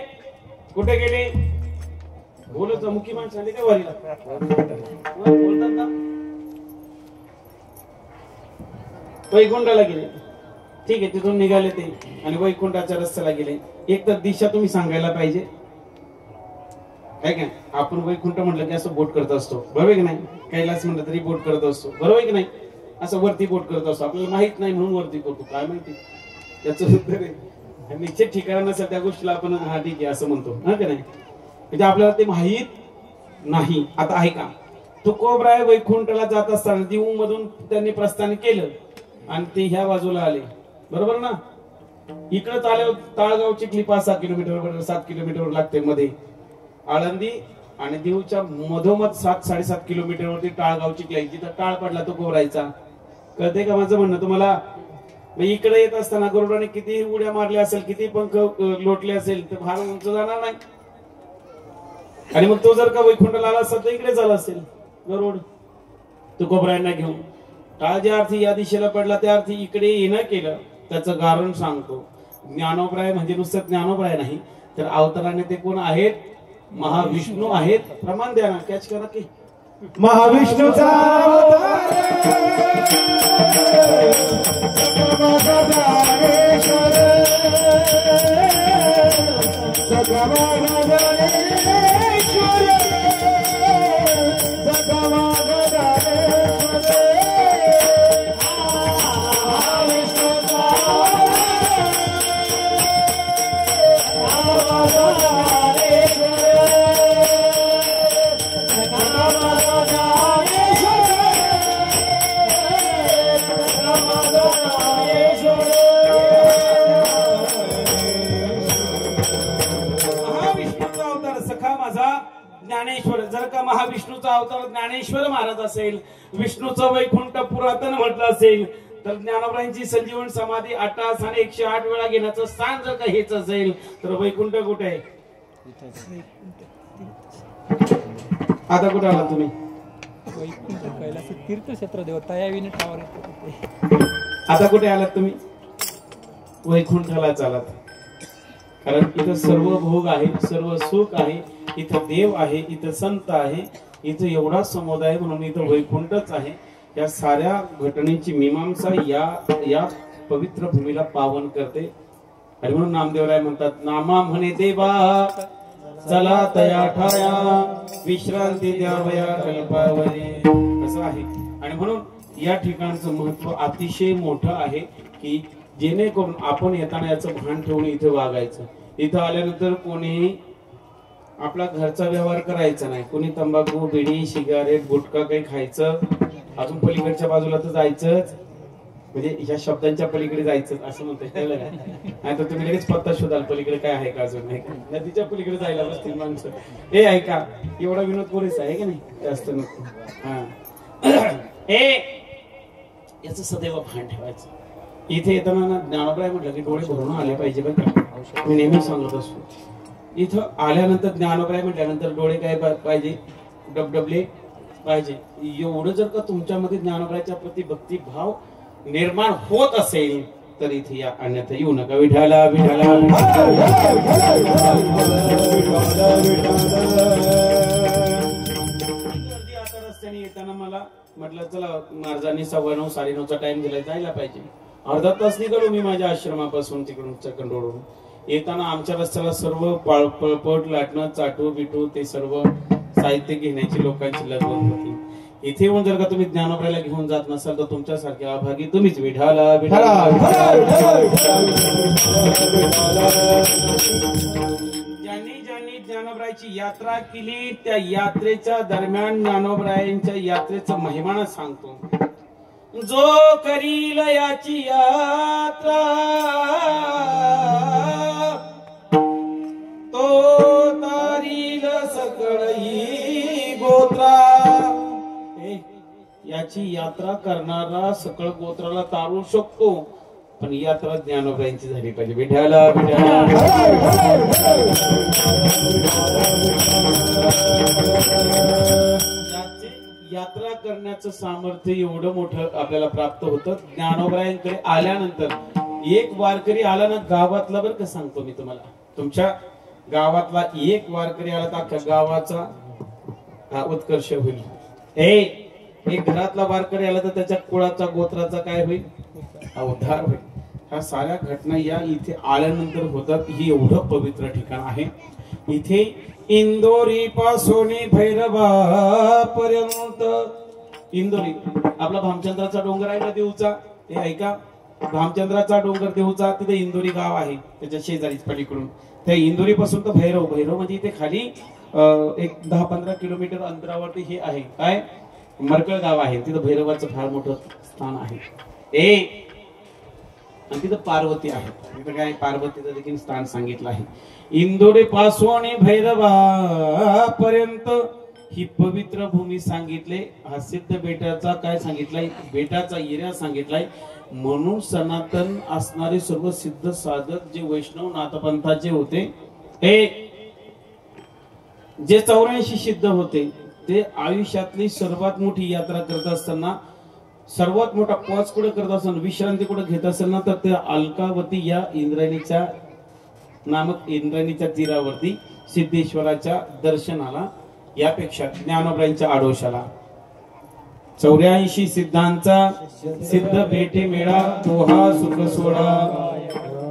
कुठे गेले, बोलत मुख्य माणसं आले का वारीला, बोलतात ना, वैकुंठाला गेले. ठीक आहे, तिथून निघाले ते आणि वैकुंठाच्या रस्त्याला गेले. एक तर दिशा तुम्ही सांगायला पाहिजे काय काय. आपण वैकुंठ म्हटलं की असं बोट करत असतो, बरोबर की नाही. कैलास म्हटलं तरी बोट करत असतो, बरोबर की नाही. असं वरती बोट करत असतो, आपल्याला माहित नाही म्हणून वरती करतो, काय माहिती त्याचं उत्तर आहे. निश्चित ठिकाण नसेल त्या गोष्टीला आपण हा ठीक आहे असं म्हणतो, हा का नाही. म्हणजे आपल्याला ते माहित नाही. आता आहे का, तुकोबराय वैकुंठाला जात असताना दिव मधून त्यांनी प्रस्थान केलं आणि ते ह्या बाजूला आले, बरोबर ना. इकडे आले ताळगाव चिखली 5-6 किलोमीटर 7 किलोमीटर लागते मध्ये. आळंदी आणि देऊच्या मधोमध 7-7.5 किलोमीटर वरती टाळगाव चिखली, तिथं टाळ पडला तुकोबरायचा. कळते का माझं म्हणणं तुम्हाला. इकडे येत असताना गरुडाने किती उड्या मारल्या असेल, किती पंख लोटले असेल, तर फार उंच जाणार नाही. आणि मग तो जर का वैकुंठाला आला असता तर इकडे झाला असेल गरुड तुकोबरायांना घेऊन. टाळ ज्या अर्थी या दिशेला पडला त्या अर्थी इकडे येणं केलं त्याचं कारण सांगतो. ज्ञानोबराय म्हणजे नुसतं ज्ञानोबराय नाही तर अवताराने ते कोण आहेत? महाविष्णू आहेत. प्रमाण द्या ना, कॅच करा की महाविष्णूचा ज्ञानेश्वर. जर का महाविष्णूचा अवतार ज्ञानेश्वर महाराज असेल, विष्णूचं वैकुंठ पुरातन म्हटलं असेल, तर ज्ञानोबरायांची संजीवन समाधी 8 तास आणि 108 वेळा घेण्याचं स्थान जर का हेच असेल तर वैकुंठ कुठे आहे? आता कुठे आलात तुम्ही? वैकुंठ कैलास तीर्थक्षेत्र देवता या विनठावर. आता कुठे आलात तुम्ही? वैकुंठाला चालात. कारण इथं सर्व भोग आहे, सर्व सुख आहे, इथं देव आहे, इथं संत आहे, इथं एवढा समुदाय म्हणून इथं वैकुंठच आहे. या साऱ्या घटनेची मीमांसा या पवित्र भूमीला पावन करते. आणि म्हणून नामदेवराय म्हणतात, नामा म्हणे देवा चला तया ठाया विश्रांती द्यावया कल्पावरी. असं आहे. आणि म्हणून या ठिकाणचं महत्व अतिशय मोठं आहे की जेणेकरून आपण येताना याचं भान ठेवून इथे वागायचं. इथं आल्यानंतर कोणी आपला घरचा व्यवहार करायचा नाही. कोणी तंबाखू, बिडी, सिगारेट, गुटखा काही खायचं, अजून पलीकडच्या बाजूला तर जायचंच, म्हणजे या शब्दांच्या पलीकडे जायचं असं म्हणतोय. नाही तर तुम्ही लगेच पत्ता शोधाल पलीकडे काय आहे का, अजून नाही का, नदीच्या पलीकडे जायला बसतील माणसं. हे ऐका, एवढा विनोद पुरेसा आहे की नाही? जास्त नको. हा याच सदैव भान ठेवायचं. इथे येताना ना ज्ञानोबराय म्हटलं की डोळे भरून आले पाहिजे बरं का. मी नेहमी सांगत असतो, इथं आल्यानंतर ज्ञानोबराय म्हटल्यानंतर डोळे काय पाहिजे? डबडबले पाहिजे. एवढं जर का तुमच्यामध्ये ज्ञानोबरायच्या प्रति भक्तिभाव निर्माण होत असेल तर इथे या, अन्यथा येऊ नका. विठाला विठाला. आता रस्त्याने येताना मला म्हटलं चला महाराजांनी 9:15 9:30चा टाइम दिलाय, जायला पाहिजे. अर्धा तास निघालो मी माझ्या आश्रमापासून तिकडून चकंडोळून. येताना आमच्या रस्त्याला सर्व पळपट, लाटणं, चाटू बिटू ते सर्व साहित्य घेण्याची लोकांची लगबग होती. इथे येऊन जर का तुम्ही ज्ञानोबरायला घेऊन जात नसाल तर तुमच्यासारखे अभागी तुम्हीच. विठाला विठाला. ज्यांनी ज्ञानोबरायची यात्रा केली त्या यात्रेच्या दरम्यान ज्ञानोबरायांच्या यात्रेचा महिमा सांगतो. जो करील याची यात्रा तो तारील सकळही गोत्रा. याची यात्रा करणारा सकळ गोत्राला तारू शकतो, पण यात्रा ज्ञानोबरायांची झाली पाहिजे. विठाला विठाला. यात्रा करण्याचं सामर्थ्य एवढं मोठं आपल्याला प्राप्त होतं. ज्ञानोबरायांकडे आल्यानंतर एक वारकरी आला ना गावातला, बरं का सांगतो मी तुम्हाला, तुमच्या गावातला एक वारकरी आला तर अख्ख्या गावाचा उत्कर्ष होईल. एक घरातला वारकरी आला तर त्याच्या कुळाचा, गोत्राचा काय होईल? उद्धार होईल. ह्या साऱ्या घटना या इथे आल्यानंतर होतात. ही एवढं पवित्र ठिकाण आहे. इथे इंदोरी पासून भैरवा पर्यंत, इंदोरी आपला भामचंद्राचा डोंगर आहे ना देऊचा, हे ऐका, भामचंद्राचा डोंगर देऊचा, तिथे इंदोरी गाव आहे त्याच्या शेजारीच पलीकडून. त्या इंदोरी पासून तर भैरव म्हणजे इथे खाली एक 10-15 किलोमीटर अंतरावरती हे आहे काय, मरकळ गाव आहे. तिथं भैरवाचं फार मोठं स्थान आहे. आणि तिथं पार्वती आहे. तिथं काय पार्वतीचं देखील स्थान सांगितलं आहे. इंदोरी पासून भैरवा पर्यंत ही पवित्र भूमी सांगितले. हा सिद्ध बेटाचा काय सांगितलाय, बेटाचा एरिया सांगितलाय. म्हणून सनातन असणारे सर्व सिद्ध साधक जे वैष्णव नाथपंथाचे होते, हे जे 84 सिद्ध होते, ते आयुष्यातली सर्वात मोठी यात्रा करत असताना सर्वात मोठा पॉज कुठे करत असेल, विश्रांती कुठे घेत असेल ना, तर त्या अलकावती या इंद्रायणीच्या नामक इंद्रायणीच्या तीरावरती सिद्धेश्वराच्या दर्शनाला, यापेक्षा ज्ञानोबरांच्या आडोशाला 84 सिद्धांचा सिद्ध भेटे मेळा तोहा सुख सोडा.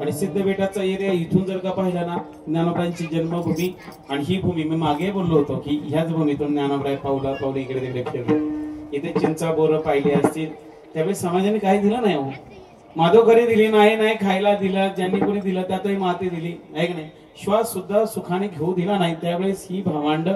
आणि सिद्ध बेटाचा एरिया इथून जर का पाहिला ना, ज्ञानोबरांची जन्मभूमी, आणि ही भूमी मी मागे बोललो होतो की ह्याच भूमीतून ज्ञानोबराय पावला पावले इकडे तिकडे फिरले. इथे चिंचा बोरं पाहिले असतील, त्यावेळी समाजाने काही दिलं नाही. हो, माधवकरी दिली नाही, नाही खायला दिलं, ज्यांनी कोणी दिलं त्यातही माती दिली, आहे की नाही. श्वास सुद्धा सुखाने घेऊ दिला नाही. त्यावेळेस ही भावंड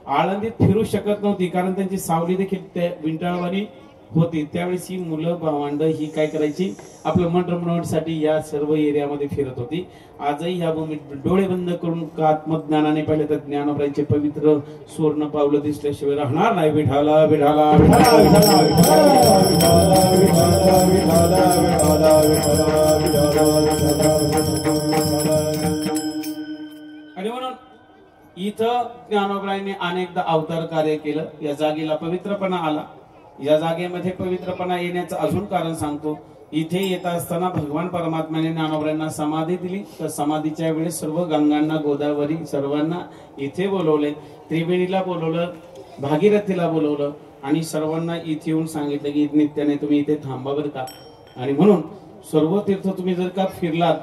आळंदीत फिरू शकत नव्हती, कारण त्यांची सावली देखील त्या विंटाळवाणी होती. त्यावेळेस ही मुलं भावंड ही काय करायची, आपलं मन रमवण्यासाठी या सर्व एरियामध्ये फिरत होती. आजही या भूमीत डोळे बंद करून का आत्मज्ञानाने पाहिले तर ज्ञानोबरांचे पवित्र सुवर्ण पावलं दिसल्याशिवाय राहणार नाही. विठाला विठाला आणि म्हणून इथं ज्ञानोबरांनी अनेकदा अवतार कार्य केलं. या जागेला पवित्रपणा आला. या जागेमध्ये पवित्रपणा येण्याचं अजून कारण सांगतो. इथे येत असताना भगवान परमात्म्याने ज्ञानोबरांना समाधी दिली. तर समाधीच्या वेळेस सर्व गंगांना, गोदावरी सर्वांना इथे बोलवले, त्रिवेणीला बोलवलं, भागीरथीला बोलवलं आणि सर्वांना इथे येऊन सांगितलं की नित्याने तुम्ही इथे थांबा बरं का. आणि म्हणून सर्व तीर्थ तुम्ही जर का फिरलात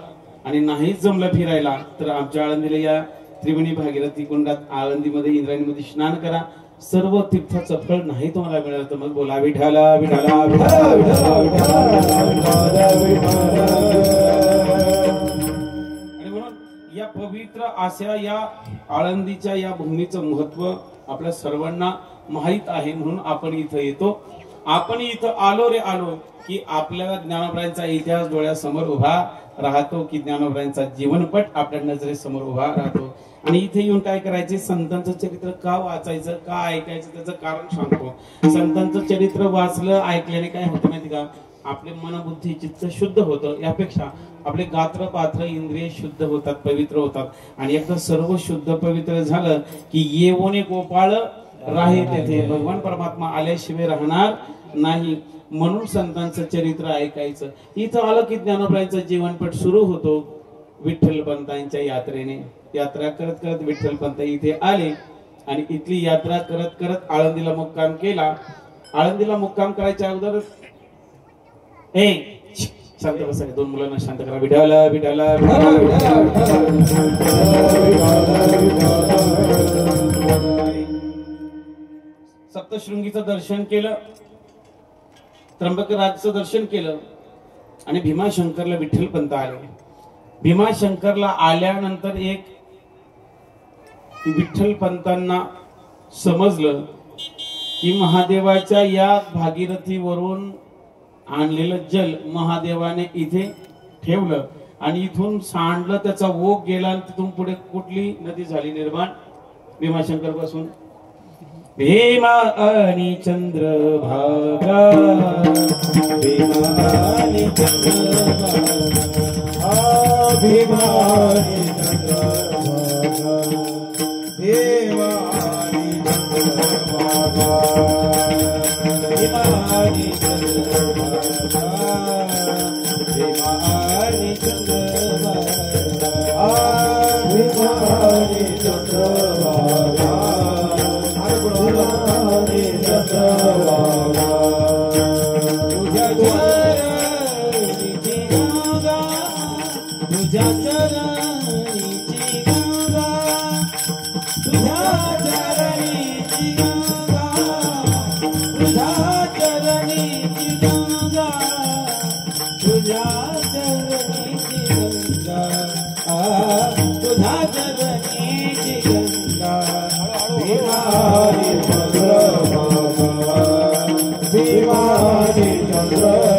आणि नाहीच जमलं फिरायला, तर आमच्या आळंदीला या त्रिवेणी भागीरथी कुंडात आळंदीमध्ये इंद्रायणीमध्ये स्नान करा. सर्व तीर्थाचं फळ नाही तुम्हाला मिळालं तर मग बोला विठाला विठाला आणि म्हणून या पवित्र अशा या आळंदीच्या या भूमीचं महत्व आपल्या सर्वांना माहित आहे. म्हणून आपण इथं येतो. आपण इथं आलो रे आलो की आपल्याला ज्ञानोबरांचा इतिहास डोळ्यासमोर उभा राहतो, की ज्ञानोबरांचा जीवनपट आपल्या नजरेसमोर उभा राहतो. आणि इथे येऊन काय करायचे, संतांचं चरित्र का वाचायचं, का ऐकायचं, त्याचं कारण सांगतो. संतांचं चरित्र वाचलं ऐकल्याने काय होतं माहिती का, आपले मन बुद्धी चित्त शुद्ध होतं. यापेक्षा आपले गात्र पात्र इंद्रिय शुद्ध होतात, पवित्र होतात. आणि एकदा सर्व शुद्ध पवित्र झालं की येवोने गोपाळ राहे तेथे, भगवान परमात्मा आल्याशिवाय राहणार नाही. म्हणून संतांचं चरित्र ऐकायचं. इथं आलं की ज्ञानोबरांचा जीवनपट सुरू होतो विठ्ठलपंतांच्या यात्रेने. यात्रा करत करत विठ्ठलपंत इथे आले आणि इथली यात्रा करत करत आळंदीला मुक्काम केला. आळंदीला मुक्काम करायच्या अगोदर शांत बसा, दोन मुलांना शांत करा. विठाला विठाला सप्तशृंगीचं दर्शन केलं, त्र्यंबकराजचं दर्शन केलं आणि भीमाशंकरला विठ्ठलपंत आले. भीमाशंकरला आल्यानंतर एक विठ्ठलपंतांना समजलं की महादेवाच्या या भागीरथीवरून आणलेलं जल महादेवाने इथे ठेवलं आणि इथून सांडलं, त्याचा ओघ गेला आणि तिथून पुढे कुठली नदी झाली निर्माण, भीमाशंकर पासून भीमा आणि चंद्रभागा, भीमा आणि चंद्रभागा, भीमा आणि चंद्रभागा, भीमा आणि चंद्रभागा, भीमा आणि चंद्रभागा, भीमा आणि चंद्रभागा, भीमा आणि चंद्रभागा,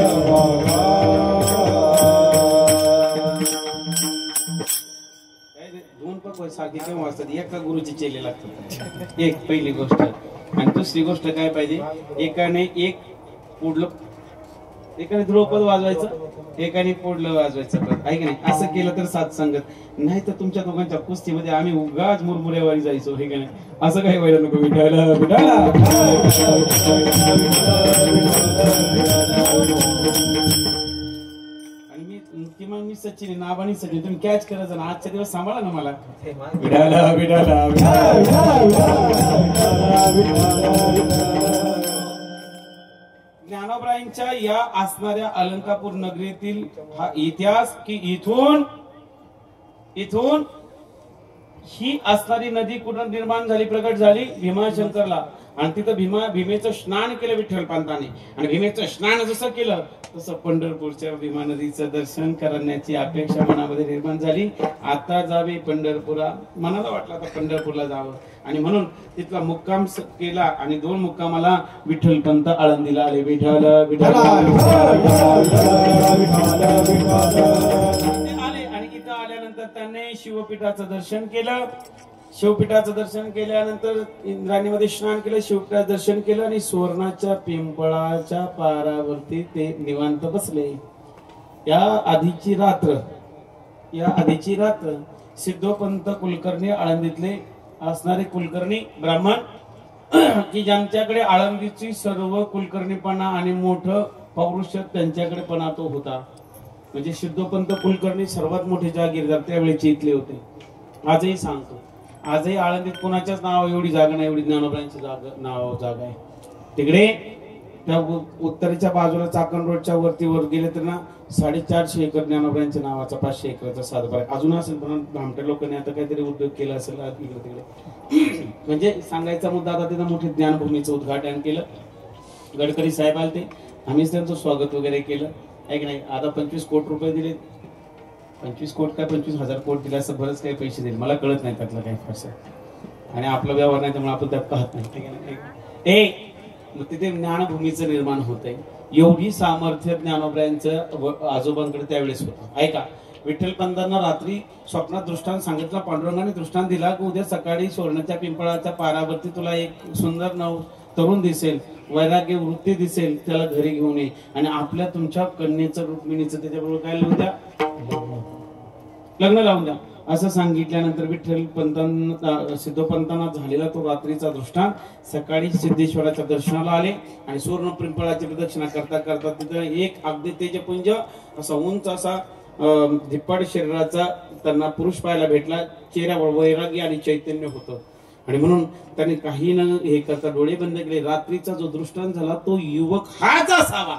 एका गुरुची चेले लागतात. एक पहिली गोष्ट. आणि दुसरी गोष्ट काय पाहिजे, एकाने एक पुढलं एकाने ध्रुवपद वाजवायचं एकाने पोडलं वाजवायचं आहे की नाही. असं केलं तर साथ संगत नाही तर तुमच्या दोघांच्या कुस्तीमध्ये आम्ही उगाच मुरमुऱ्यावारी जायचो हे की नाही. असं काही व्हायला नको. विठाला विठाला आणि मी किमान मी सचिन नाबानी सचिन तुम्ही कॅच करायचं ना. आजच्या दिवस सांभाळा ना मला. विठाला विठाला ज्ञानोबरायांच्या या असणाऱ्या अलंकापूर नगरीतील हा इतिहास की इथून ही असणारी नदी कुठं निर्माण झाली प्रकट झाली भीमाशंकरला. आणि तिथं भीमेचं स्नान केलं विठ्ठलपंतांनी. आणि भीमेचं स्नान जसं केलं तसं पंढरपूरच्या भीमा नदीचं दर्शन करण्याची अपेक्षा मनामध्ये निर्माण झाली. आता जावे पंढरपुरा. मनाला वाटलं आता पंढरपूरला जावं आणि म्हणून तिथला मुक्काम केला. आणि 2 मुक्कामाला विठ्ठलपंत आळंदीला आले. विठ्ठल विठ्ठल आले. आणि इथं आल्यानंतर त्यांनी शिवपीठाचं दर्शन केलं. शिवपीठाचं दर्शन केल्यानंतर इंद्रायणीमध्ये स्नान केलं. शिवपीठाचं दर्शन केलं आणि सुवर्णाच्या पिंपळाच्या पारावरती ते निवांत बसले. या आधीची रात्र सिद्धोपंत कुलकर्णी आळंदीतले असणारे कुलकर्णी ब्राह्मण की ज्यांच्याकडे आळंदीची सर्व कुलकर्णीपणा आणि मोठं पौरुष त्यांच्याकडे पणा तो होता. म्हणजे सिद्धोपंत कुलकर्णी सर्वात मोठे जागीरदार त्यावेळेचे इथले होते. आजही सांगतो आजही आळंदीत कोणाच्याच नाव एवढी जागा नाही एवढी ज्ञानोबरायांची जागा आहे. तिकडे त्या उत्तरेच्या बाजूला चाकण रोडच्या वर गेले तर ना 450 एकर ज्ञानोबरायांच्या नावाचा 500 एकरचा सातबारा अजून असेल. पण भामट्या लोकांनी आता काहीतरी उद्योग केला असेल इकडे तिकडे. म्हणजे सांगायचा मुद्दा आता तिथं मोठी ज्ञानभूमीचं उद्घाटन केलं. गडकरी साहेब आले ते आम्हीच त्यांचं स्वागत वगैरे केलं आहे की नाही. आता 25 कोटी रुपये दिले. 25 कोटी काय 25,000 कोटी दिले असं बरंच काही पैसे दिले. मला कळत नाही त्यातलं काही फारसं. आणि आपला व्यवहार नाही त्यामुळे आपण त्यात पाहत नाही. मग तिथे ज्ञानभूमीचं निर्माण होतंय. एवढी सामर्थ्य ज्ञानोबरायांचं आजोबांकडे त्यावेळेस होतं. ऐका विठ्ठलपंतांना रात्री स्वप्नात दृष्टांत सांगितला. पांडुरंगाने दृष्टांत दिला की उद्या सकाळी सुवर्णाच्या पिंपळाच्या पारावरती तुला एक सुंदर तरुण दिसेल. वैराग्य वृत्ती दिसेल. त्याला घरी घेऊन ये आणि आपल्या तुमच्या कन्येचं रुक्मिणीचं त्याच्याबरोबर काय लावून द्या लग्न लावून द्या असं सांगितल्यानंतर विठ्ठलपंतांना सिद्धोपंतांना झालेला तो रात्रीचा दृष्टांत सकाळी सिद्धेश्वराच्या दर्शनाला आले. आणि सुवर्ण पिंपळाची प्रदक्षिणा करता करता तिथं एक अगदी तेजपुंज असा उंच असा धिप्पाड शरीराचा त्यांना पुरुष पाहायला भेटला. चेहऱ्यावर वैराग्य आणि चैतन्य होतं. आणि म्हणून त्यांनी काही न हे करता डोळे बंद केले. रात्रीचा जो दृष्टांत झाला तो युवक हाच असावा.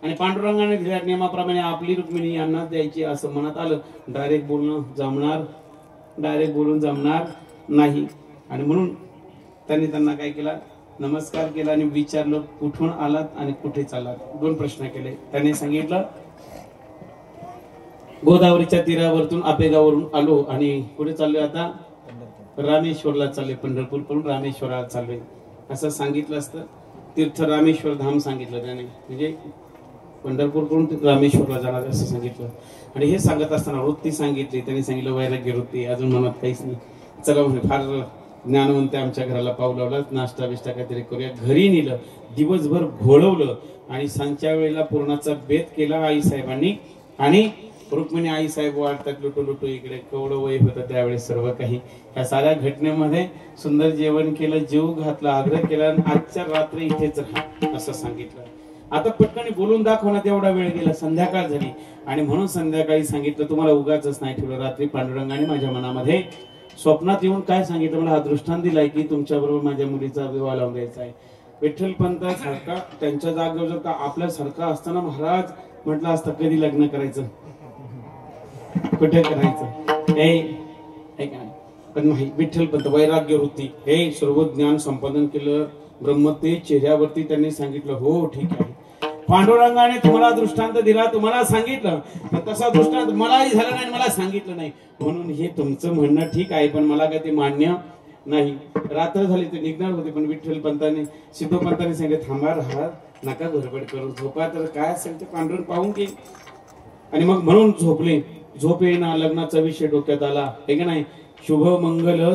आणि पांडुरंगाने दिल्या नियमाप्रमाणे आपली रुक्मिणी यांना द्यायची असं मनात आलं. डायरेक्ट बोलून जमणार नाही. आणि म्हणून त्यांनी त्यांना काय केला नमस्कार केला आणि विचारलं कुठून आलात आणि कुठे चाललात. 2 प्रश्न केले. त्यांनी सांगितलं गोदावरीच्या तीरावरतून आपेगावरून आलो आणि कुठे चाललोय आता रामेश्वरला चाललोय. पंढरपूर करून रामेश्वराला चाललोय असं सांगितलं असतं. तीर्थ रामेश्वर धाम सांगितलं त्याने. म्हणजे पंढरपूर करून रामेश्वरला जाणार असं सांगितलं. आणि हे सांगत असताना वृत्ती सांगितली. त्यांनी सांगितलं वैराग्य वृत्ती. अजून मनात काहीच नाही. चला म्हणे फार ज्ञानवंत आमच्या घराला पाऊल लावला. नाश्ता बिष्टा काहीतरी करूया. घरी नेलं. दिवसभर घोळवलं आणि सांजच्या वेळेला पूर्णाचा बेत केला आईसाहेबांनी. आणि रुक्मिणी आईसाहेब वाटतात लुटू इकडे केवढं वय होतं त्यावेळेस सर्व काही. या साऱ्या घटनेमध्ये सुंदर जेवण केलं. जीव घातला. आग्रह केला. आजच्या रात्री इथेच राहा असं सांगितलं. आता पटकन बोलून दाखवण्यात एवढा वेळ गेला. संध्याकाळ झाली. आणि म्हणून संध्याकाळी सांगितलं तुम्हाला उगाचच नाही ठेवलं. रात्री पांडुरंगाने माझ्या मनामध्ये स्वप्नात येऊन काय सांगितलं मला हा दृष्टांत दिलाय की तुमच्या बरोबर माझ्या मुलीचा विवाह लावून द्यायचा आहे. विठ्ठलपंत सारखा त्यांच्या जागेवर जर का आपल्यासारखा असताना महाराज म्हटलं असतं कधी लग्न करायचं कुठे करायचं पण नाही. विठ्ठलपंत वैराग्य वृत्ती हे सर्व ज्ञान संपादन केलं. ब्रह्मते चेहऱ्यावरती त्यांनी सांगितलं हो ठीक आहे. पांडुरंगाने तुम्हाला दृष्टांत दिला तुम्हाला सांगितलं पण तसा दृष्टांत मलाही झाला नाही मला सांगितलं नाही. म्हणून हे तुमचं म्हणणं ठीक आहे पण मला काय ते मान्य नाही. रात्र झाली ते निघणार होते पण विठ्ठलपंतांनी सिद्धोपंतांनी सांगितलं थांबा राहा नका गडबड करू झोपा तर काय असेल ते पांडुरंग पाहून घे. आणि मग म्हणून झोपले. झोप येईना. लग्नाचा विषय डोक्यात आला हे की नाही. शुभ मंगल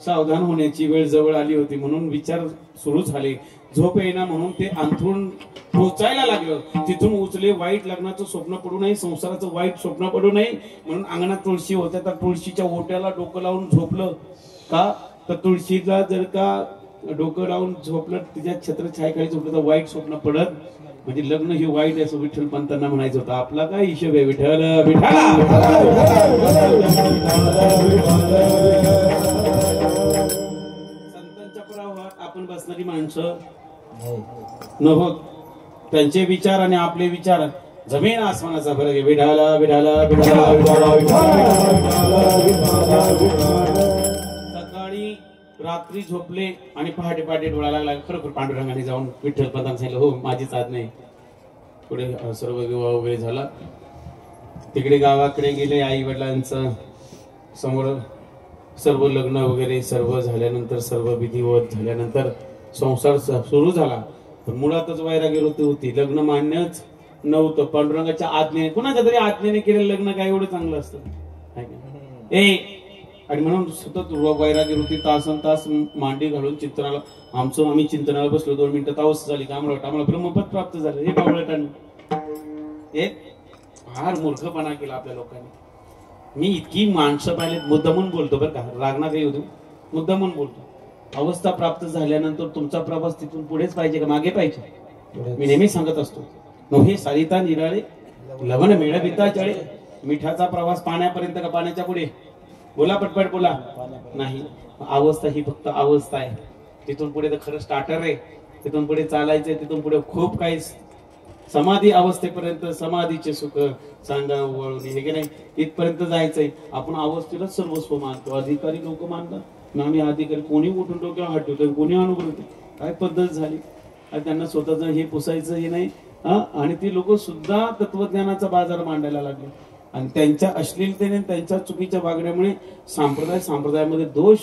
सावधान होण्याची वेळ जवळ आली होती म्हणून विचार सुरू झाले. झोप येईना म्हणून ते अंथरूण टोचायला लागलं. तिथून उचले, वाईट लग्नाचं स्वप्न पडू नये, संसाराचं वाईट स्वप्न पडू नये म्हणून अंगणात तुळशी होत्या, तर तुळशीच्या ओट्याला डोकं लावून झोपलं. का तर तुळशीला जर का डोकं लावून झोपलं, तिच्या छत्रछायेखाली झोपलं तर वाईट स्वप्न पडत, म्हणजे लग्न ही वाईट आहे असं विठ्ठल पंतांना म्हणायचं होतं. आपला काय हिशोब आहे विठ्ठल विठ्ठला. संतांच्या प्रवाहात आपण बसणारी माणसं नव्हत, त्यांचे विचार आणि आपले विचार जमीन आसमानाचा फरक आहे. विठाला विठाला विठाला सकाळी रात्री झोपले आणि पहाटे पहाटे डोळा लागला, खरोखर पांडुरंगाने जाऊन विठ्ठल पंतांना सांगितलं, हो माझीच आज नाही. पुढे सर्व विवाह वगैरे झाला. तिकडे गावाकडे गेले, आई वडिलांचं समोर सर्व लग्न वगैरे सर्व झाल्यानंतर, सर्व विधिवत झाल्यानंतर संसार सुरू झाला. पण मुळातच वैराग्य वृत्ती होती, लग्न मान्यच नव्हतं. पांडुरंगाच्या आज्ञेने, कुणाच्या तरी आज्ञेने केलेलं लग्न काय एवढं चांगलं असतं आणि म्हणून सतत वैराग्य वृत्ती तासन तास मांडी घालून चिंतनाला, आम्ही चिंतनाला बसलो. 2 मिनिटं तावस झाली का आम्हाला ब्रह्मपद प्राप्त झालं. हे बावळटांनी एक फार मूर्खपणा केला आपल्या लोकांनी. मी इतकी माणसं पाहिलेत, मुद्दामून बोलतो बरं का, रागणार काही होतो, मुद्दामून बोलतो. अवस्था प्राप्त झाल्यानंतर तुमचा प्रवास तिथून पुढेच पाहिजे का मागे पाहिजे? मी नेहमी सांगत असतो, नोहे सारिता निराळे लवण मिळविता चळे. मिठाचा प्रवास पाण्यापर्यंत का पाण्याच्या पुढे? बोला पटपट बोला. नाही, अवस्था ही फक्त अवस्था आहे. तिथून पुढे तर खरं स्टार्टर आहे. तिथून पुढे चालायचंय, तिथून पुढे खूप काही. समाधी अवस्थेपर्यंत समाधीचे सुख सांगा वळून, हे की नाही, इथपर्यंत जायचंय. आपण अवस्थेलाच सर्वस्व मानतो. अधिकारी लोक मानतात, आम्ही अधिकारी. कोणी उठून डोक्यावर हात ठेवतो, कोणी अनुभव, काय पद्धत झाली. आणि त्यांना स्वतःच हे पुसायचं हे नाही. आणि ती लोक सुद्धा तत्वज्ञानाचा बाजार मांडायला लागले. आणि त्यांच्या अश्लीलतेने, त्यांच्या चुकीच्या वागण्यामुळे संप्रदायामध्ये दोष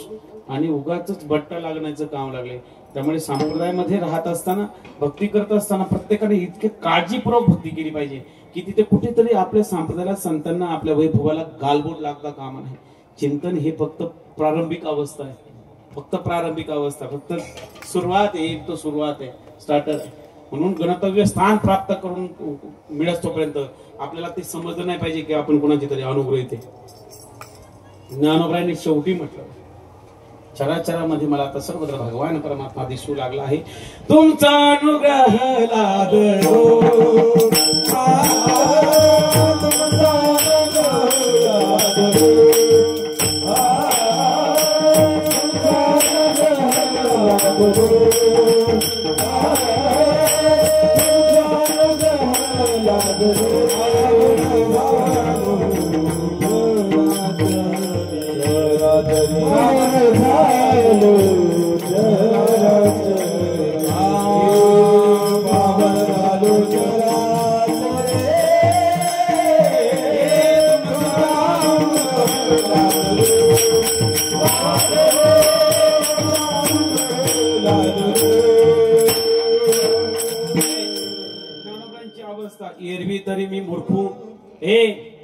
आणि उगाच बट्टा लागण्याचं काम लागले. त्यामुळे संप्रदायामध्ये राहत असताना, भक्ती करत असताना प्रत्येकाने इतके काळजीपूर्वक भक्ती केली पाहिजे की तिथे कुठेतरी आपल्या संप्रदायाला, संतांना, आपल्या वैभवाला गालबोट लागता कामा नाही. चिंतन हे फक्त प्रारंभिक अवस्था आहे, फक्त प्रारंभिक अवस्था, फक्त सुरुवात आहे. एक तो सुरुवात आहे, स्टार्टर आहे. म्हणून गणतव्य स्थान प्राप्त करून मिळत तोपर्यंत आपल्याला ते समजलं नाही पाहिजे की आपण कोणाची तरी अनुग्रह येते. ज्ञानोबरायांनी शेवटी म्हटलं, चराचरामध्ये मला आता सर्वत्र भगवान परमात्मा दिसू लागला आहे. तुमचा अनुग्रह लादलो, एरवी तरी मी मूर्खू.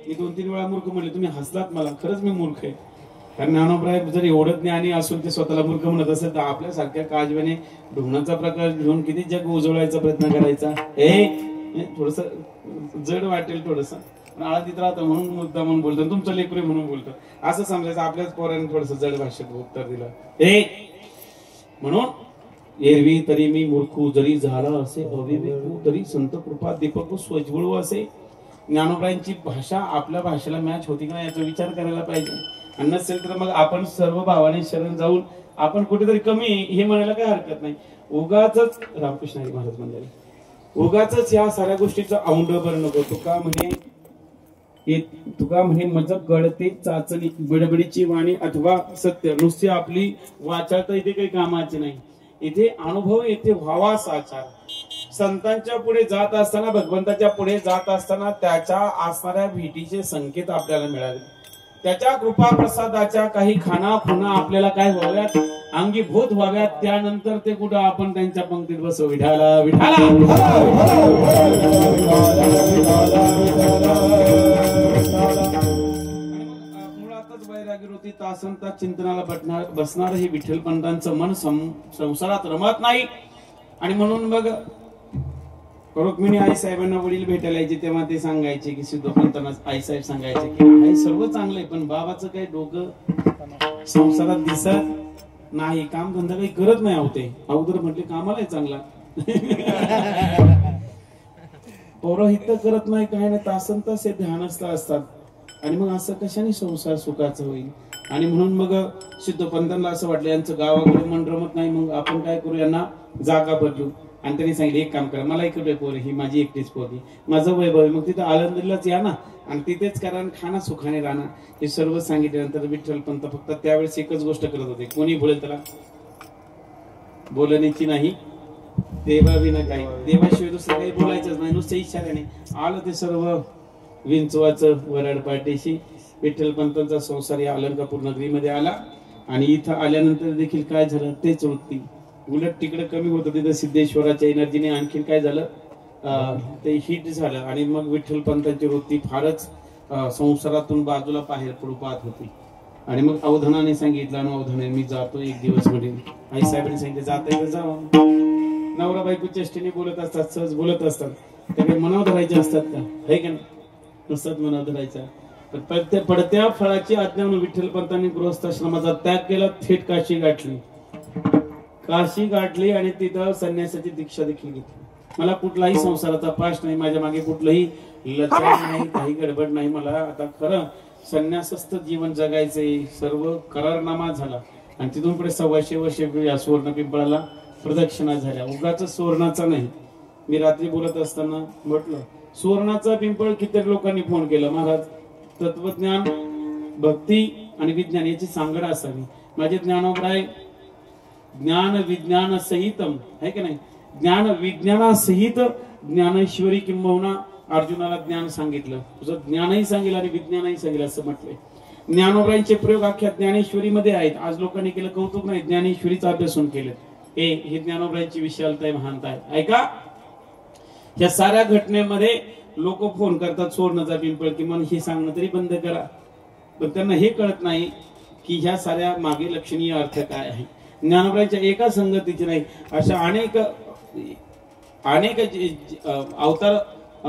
मी 2-3 वेळा मूर्ख म्हणले, तुम्ही हसलात मला. खरंच मी मूर्ख आहे. कारण ज्ञानोबराय जर एवढं ज्ञानी असून ते स्वतःला मूर्ख म्हणत असेल तर आपल्यासारख्या काजव्याने ढुंगणाचा प्रकार घेऊन किती जग उजवळायचा प्रयत्न करायचा. थोडस जड वाटेल, थोडस आळातीत राहतं म्हणून मुद्दा म्हणून बोलतो, तुमचं लेकरू म्हणून बोलतो असं समजायचं. आपल्याच पोरांनी थोडस जड भाषेत उत्तर दिलं. म्हणून एरवी तरी मी मूर्खू, जरी झाला असे अविवेकू, तरी संत कृपा दीपक स्वज्वळू असे. ज्ञानोबरायांची भाषा आपल्या भाषेला मॅच होती का नाही याचा विचार करायला पाहिजे. आणि नसेल तर मग आपण सर्व भावाने शरण जाऊन आपण कुठेतरी कमी हे म्हणायला काही हरकत नाही. उगाच रामकृष्ण हरी महाराज मंडळी, उगाच या साऱ्या गोष्टीचा औंढ नको. तुका म्हणे मज गळते चाचणी, बडबडीची वाणी अथवा सत्य. नुसती आपली वाचा तर इथे काही कामाची नाही. इथे अनुभव, इथे व्हावा साचार. संतांच्या पुढे जात असताना, भगवंताच्या पुढे जात असताना त्याच्या असणाऱ्या भेटीचे संकेत आपल्याला मिळाले. त्याच्या कृपा प्रसादाच्या काही खाना खुना आपल्याला काय व्हाव्यात, अंगीभूत व्हाव्यात. त्यानंतर ते कुठं आपण त्यांच्या पंक्तीत बसू. विठाला विठाला मुळातच वैराग्यवृत्ती तासन तास चिंतनाला बसणार हे विठ्ठल पंतांचं मन संसारात रमत नाही. आणि म्हणून मग रुक्मिणी आई साहेबांना वडील भेटायला यायचे तेव्हा ते सांगायचे की सिद्धोपंतांना आई साहेब सांगायचे की आहे सर्व चांगलंय पण बाबाचं काही डोकं संसारात दिसत नाही, काम धंदा काही करत नाही. होते अगोदर म्हटले कामाला चांगला पौरोहित्य करत नाही, काय नाही, तासन तास हे ध्यानस्थ असतात. आणि मग असं कशाने संसार सुखाचा होईल. आणि म्हणून मग सिद्धोपंतांना असं वाटलं यांचं गावाकडे मन रमत नाही, मग आपण काय करू यांना जागा बदलू. आणि त्यांनी सांगितलं एक काम करा, मला इकडे पोर ही माझी एकटीच पोरगी, माझं वैभव आहे, मग तिथं आळंदीलाच या ना आणि तिथेच करा, खाना सुखाने राहणार. हे सर्व सांगितल्यानंतर विठ्ठलपंत फक्त त्यावेळेस एकच गोष्ट करत होते, कोणी बोलेल त्याला बोलण्याची नाही, देवा विना काही, देवाशिवाय दुसरं काही बोलायचंच नाही, नुसतं इशाऱ्याने. आलं ते सर्व विंचवाचं वराड पाठीशी. विठ्ठलपंतांचा संसार या अलंकापूर नगरीमध्ये आला. आणि इथं आल्यानंतर देखील काय झालं तेच वृत्ती उलट तिकडे कमी होतं, तिथं सिद्धेश्वराच्या एनर्जीने आणखीन काय झालं ते हिट झालं. आणि मग विठ्ठलपंतांची वृत्ती फारच संसारातून बाजूला बाहेर पडू पाहत होती. आणि मग अवधानाने सांगितलं, अवधाने मी जातो एक दिवस मध्ये. आई साहेबांनी सांगितलं जाता येतं जावं. नवरा बायको चेष्टेने बोलत असतात, सहज बोलत असतात, त्या काही मनावर धरायचे असतात का, आहे का नाही, नुसतात मनावर धरायचा. पण पडत्या फळाची आज्ञा म्हणून विठ्ठलपंतांनी गृहस्थाश्रमाचा त्याग केला, थेट काशी गाठली आणि तिथं संन्यासाची दीक्षा देखील घेतली. मला कुठलाही संसाराचा पाश नाही, माझ्या मागे कुठलंही लचार नाही, काही गडबड नाही, मला आता खरं संन्यासस्थ जीवन जगायचंय. सर्व करारनामा झाला आणि तिथून पुढे 125 वर्ष या सुवर्ण पिंपळाला प्रदक्षिणा झाल्या. उगाच सुवर्णाचा नाही. मी रात्री बोलत असताना म्हटलं सुवर्णाचा पिंपळ किती लोकांनी फोन केला, महाराज तत्वज्ञान भक्ती आणि विज्ञान याची सांगड असावी. माझे ज्ञानोबराय ज्ञान विज्ञान सहितम आहे की नाही, ज्ञान विज्ञानासहित ज्ञानेश्वरी किंबहुना अर्जुनाला ज्ञान सांगितलं, तुझं ज्ञानही सांगितलं आणि विज्ञानही सांगितलं असं म्हटलंय. ज्ञानोबरायांचे प्रयोग अख्ख्या ज्ञानेश्वरी मध्ये आहेत. आज लोकांनी केलं कौतुक नाही, ज्ञानेश्वरीचा अभ्यासून केलं. हे ज्ञानोबरायांची विशालता आहे, महानता आहे. ऐका, या साऱ्या घटनेमध्ये लोक फोन करतात सुवर्णाचा पिंपळ किंवा हे सांगणं तरी बंद करा, पण त्यांना हे कळत नाही की ह्या साऱ्या मागे लक्षणीय अर्थ काय आहे. ज्ञानोबरायांच्या एका संगतीची नाही, अशा अनेक अवतार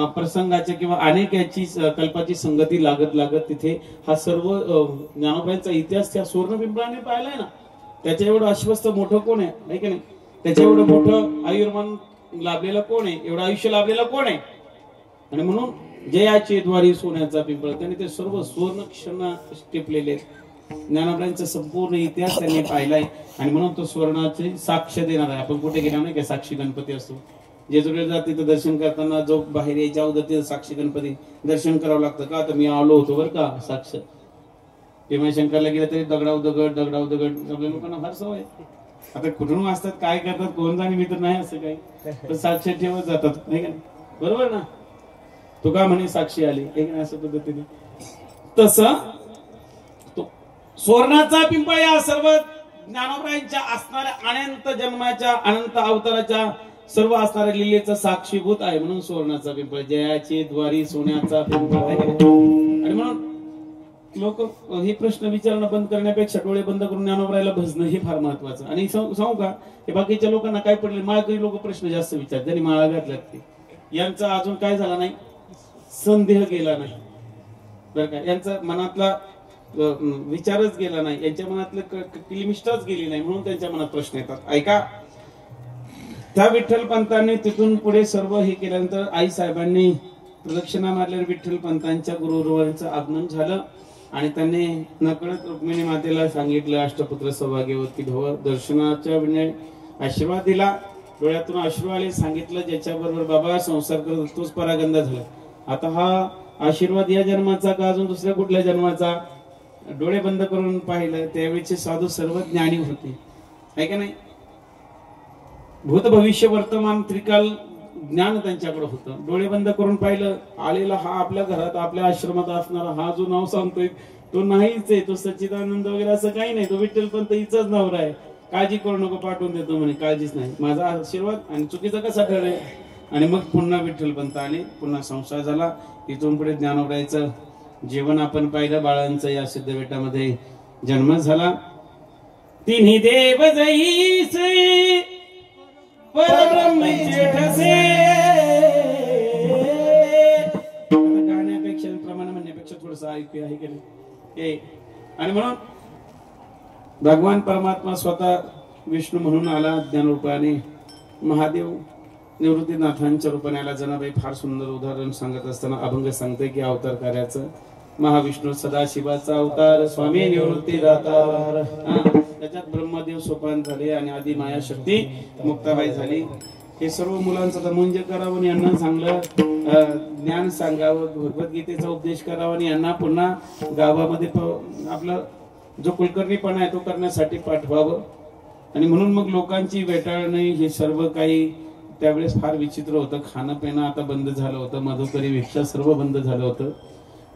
प्रसंगाच्या किंवा अनेक याची कल्पाची संगती लागत लागत तिथे हा सर्व ज्ञानोबरायांचा इतिहास त्या सुवर्ण पिंपळाने पाहिलाय ना. त्याच्या एवढं आश्वस्त मोठं कोण आहे की नाही, त्याच्या एवढं मोठं आयुर्मान लाभलेलं कोण आहे, एवढं आयुष्य लाभलेलं कोण आहे. आणि म्हणून जयाचे द्वारी सोन्याचा पिंपळ, त्यांनी ते सर्व सुवर्ण क्षण टिपलेले ज्ञानोबरायांचा संपूर्ण इतिहास त्यांनी पाहिलाय. आणि म्हणून तो सुवर्णाची साक्ष देणार आहे. आपण कुठे गेला नाही का साक्षी गणपती असतो, जेजुरीला जात तिथं दर्शन करताना जो बाहेर यायच्या अगोदर तिथं साक्षी गणपती दर्शन करावं लागतं का, तर मी आलो होतो बरं का साक्ष. भीमाशंकरला गेलं तरी दगडाव दगड आपल्या लोकांना फार सवय. आता कुठून वाचतात काय करतात कोण जाणे, मी तर नाही असं काही, पण साक्ष ठेवत जातात नाही का, बरोबर ना. तुका म्हणे साक्षी आली एक नाही असं पद्धतीने. तसं तो सुवर्णाचा पिंपळ या सर्व ज्ञानोबरायांच्या असणाऱ्या अनंत जन्माच्या अनंत अवताराच्या सर्व असणाऱ्या लिलेचा साक्षीभूत आहे. म्हणून सुवर्णाचा पिंपळ जयाचे द्वारी सोन्याचा पिंपळ आहे. आणि म्हणून लोक हे प्रश्न विचारणं बंद करण्यापेक्षा डोळे बंद करून ज्ञानोबरायला भजणं हे फार महत्वाचं. आणि सांगू का, हे बाकीच्या लोकांना काय पडले, माळकरी लोक प्रश्न जास्त विचारतात, ज्यांनी माळा घातल्यात ते, यांचा अजून काय झाला नाही, संदेह गेला नाही बरं का, यांचा मनातला विचारच गेला नाही, यांच्या मनातलं किलमिष्टाच गेली नाही, म्हणून त्यांच्या मनात प्रश्न येतात. ऐका, त्या विठ्ठलपंतांनी तिथून पुढे सर्व हे केल्यानंतर आई साहेबांनी प्रदक्षिणा मारल्यावर विठ्ठलपंतांच्या गुरुवरांचं आगमन झालं. आणि त्यांनी नकळत रुक्मिणी मातेला सांगितलं अष्टपुत्र सौभाग्यवती भव, दर्शनाच्या वेळी आशीर्वाद दिला, डोळ्यातून अश्रू आले, सांगितलं ज्याच्या बरोबर बाबा संसार करत तोच परागंदा झाला. आता हा आशीर्वाद या जन्माचा का अजून दुसऱ्या कुठल्या जन्माचा. डोळे बंद करून पाहिलं त्यावेळेचे साधू सर्व ज्ञानी होते, आहे का नाही. भूत भविष्य वर्तमान त्रिकाल ज्ञान त्यांच्याकडे होतं. डोळे बंद करून पाहिलं, आलेला हा आपल्या घरात आपल्या आश्रमात असणारा हा जो नाव सांगतोय तो नाहीच आहे, तो सच्चिदानंद वगैरे असं काही नाही, तो विठ्ठलपंत हिचाच नवरा आहे, काळजी करू नको पाठवून देतो म्हणे, काळजीच नाही, माझा आशीर्वाद आणि चुकीचा कसा ठरेल. आणि मग पुन्हा विठ्ठलपंत आले, पुन्हा संसार झाला. इथून पुढे ज्ञानोबरायांचं जीवन आपण पाहिलं. बाळांचं या सिद्धबेटामध्ये जन्म झाला. तिन्ही देव जैसे परब्रह्म जेठसे. गाण्यापेक्षा प्रमाण म्हणण्यापेक्षा थोडस ऐकूया आहे की नाही. आणि म्हणून भगवान परमात्मा स्वतः विष्णू म्हणून आला ज्ञानरूपाने. महादेव निवृत्तीनाथांच्या रूपाने आला. जनाबाई फार सुंदर उदाहरण सांगत असताना अभंग सांगते की अवतार कार्याचं महाविष्णू सदाशिवाचा अवतार स्वामी निवृत्ती दातार. त्याच्यात ब्रह्मदेव सोपान झाले आणि आधी माया शक्ती मुक्ताबाई झाली. हे सर्व मुलांचं तमुंज करावं आणि यांना चांगलं ज्ञान सांगावं, भगवद्गीतेचा उपदेश करावा आणि यांना पुन्हा गावामध्ये आपलं जो कुलकर्णीपणा आहे तो करण्यासाठी पाठवावं. आणि म्हणून मग लोकांची वेटाळणी हे सर्व काही त्यावेळेस फार विचित्र होतं. खाणं पिणं आता बंद झालं होतं, मधुकरी भिक्षा सर्व बंद झालं होतं.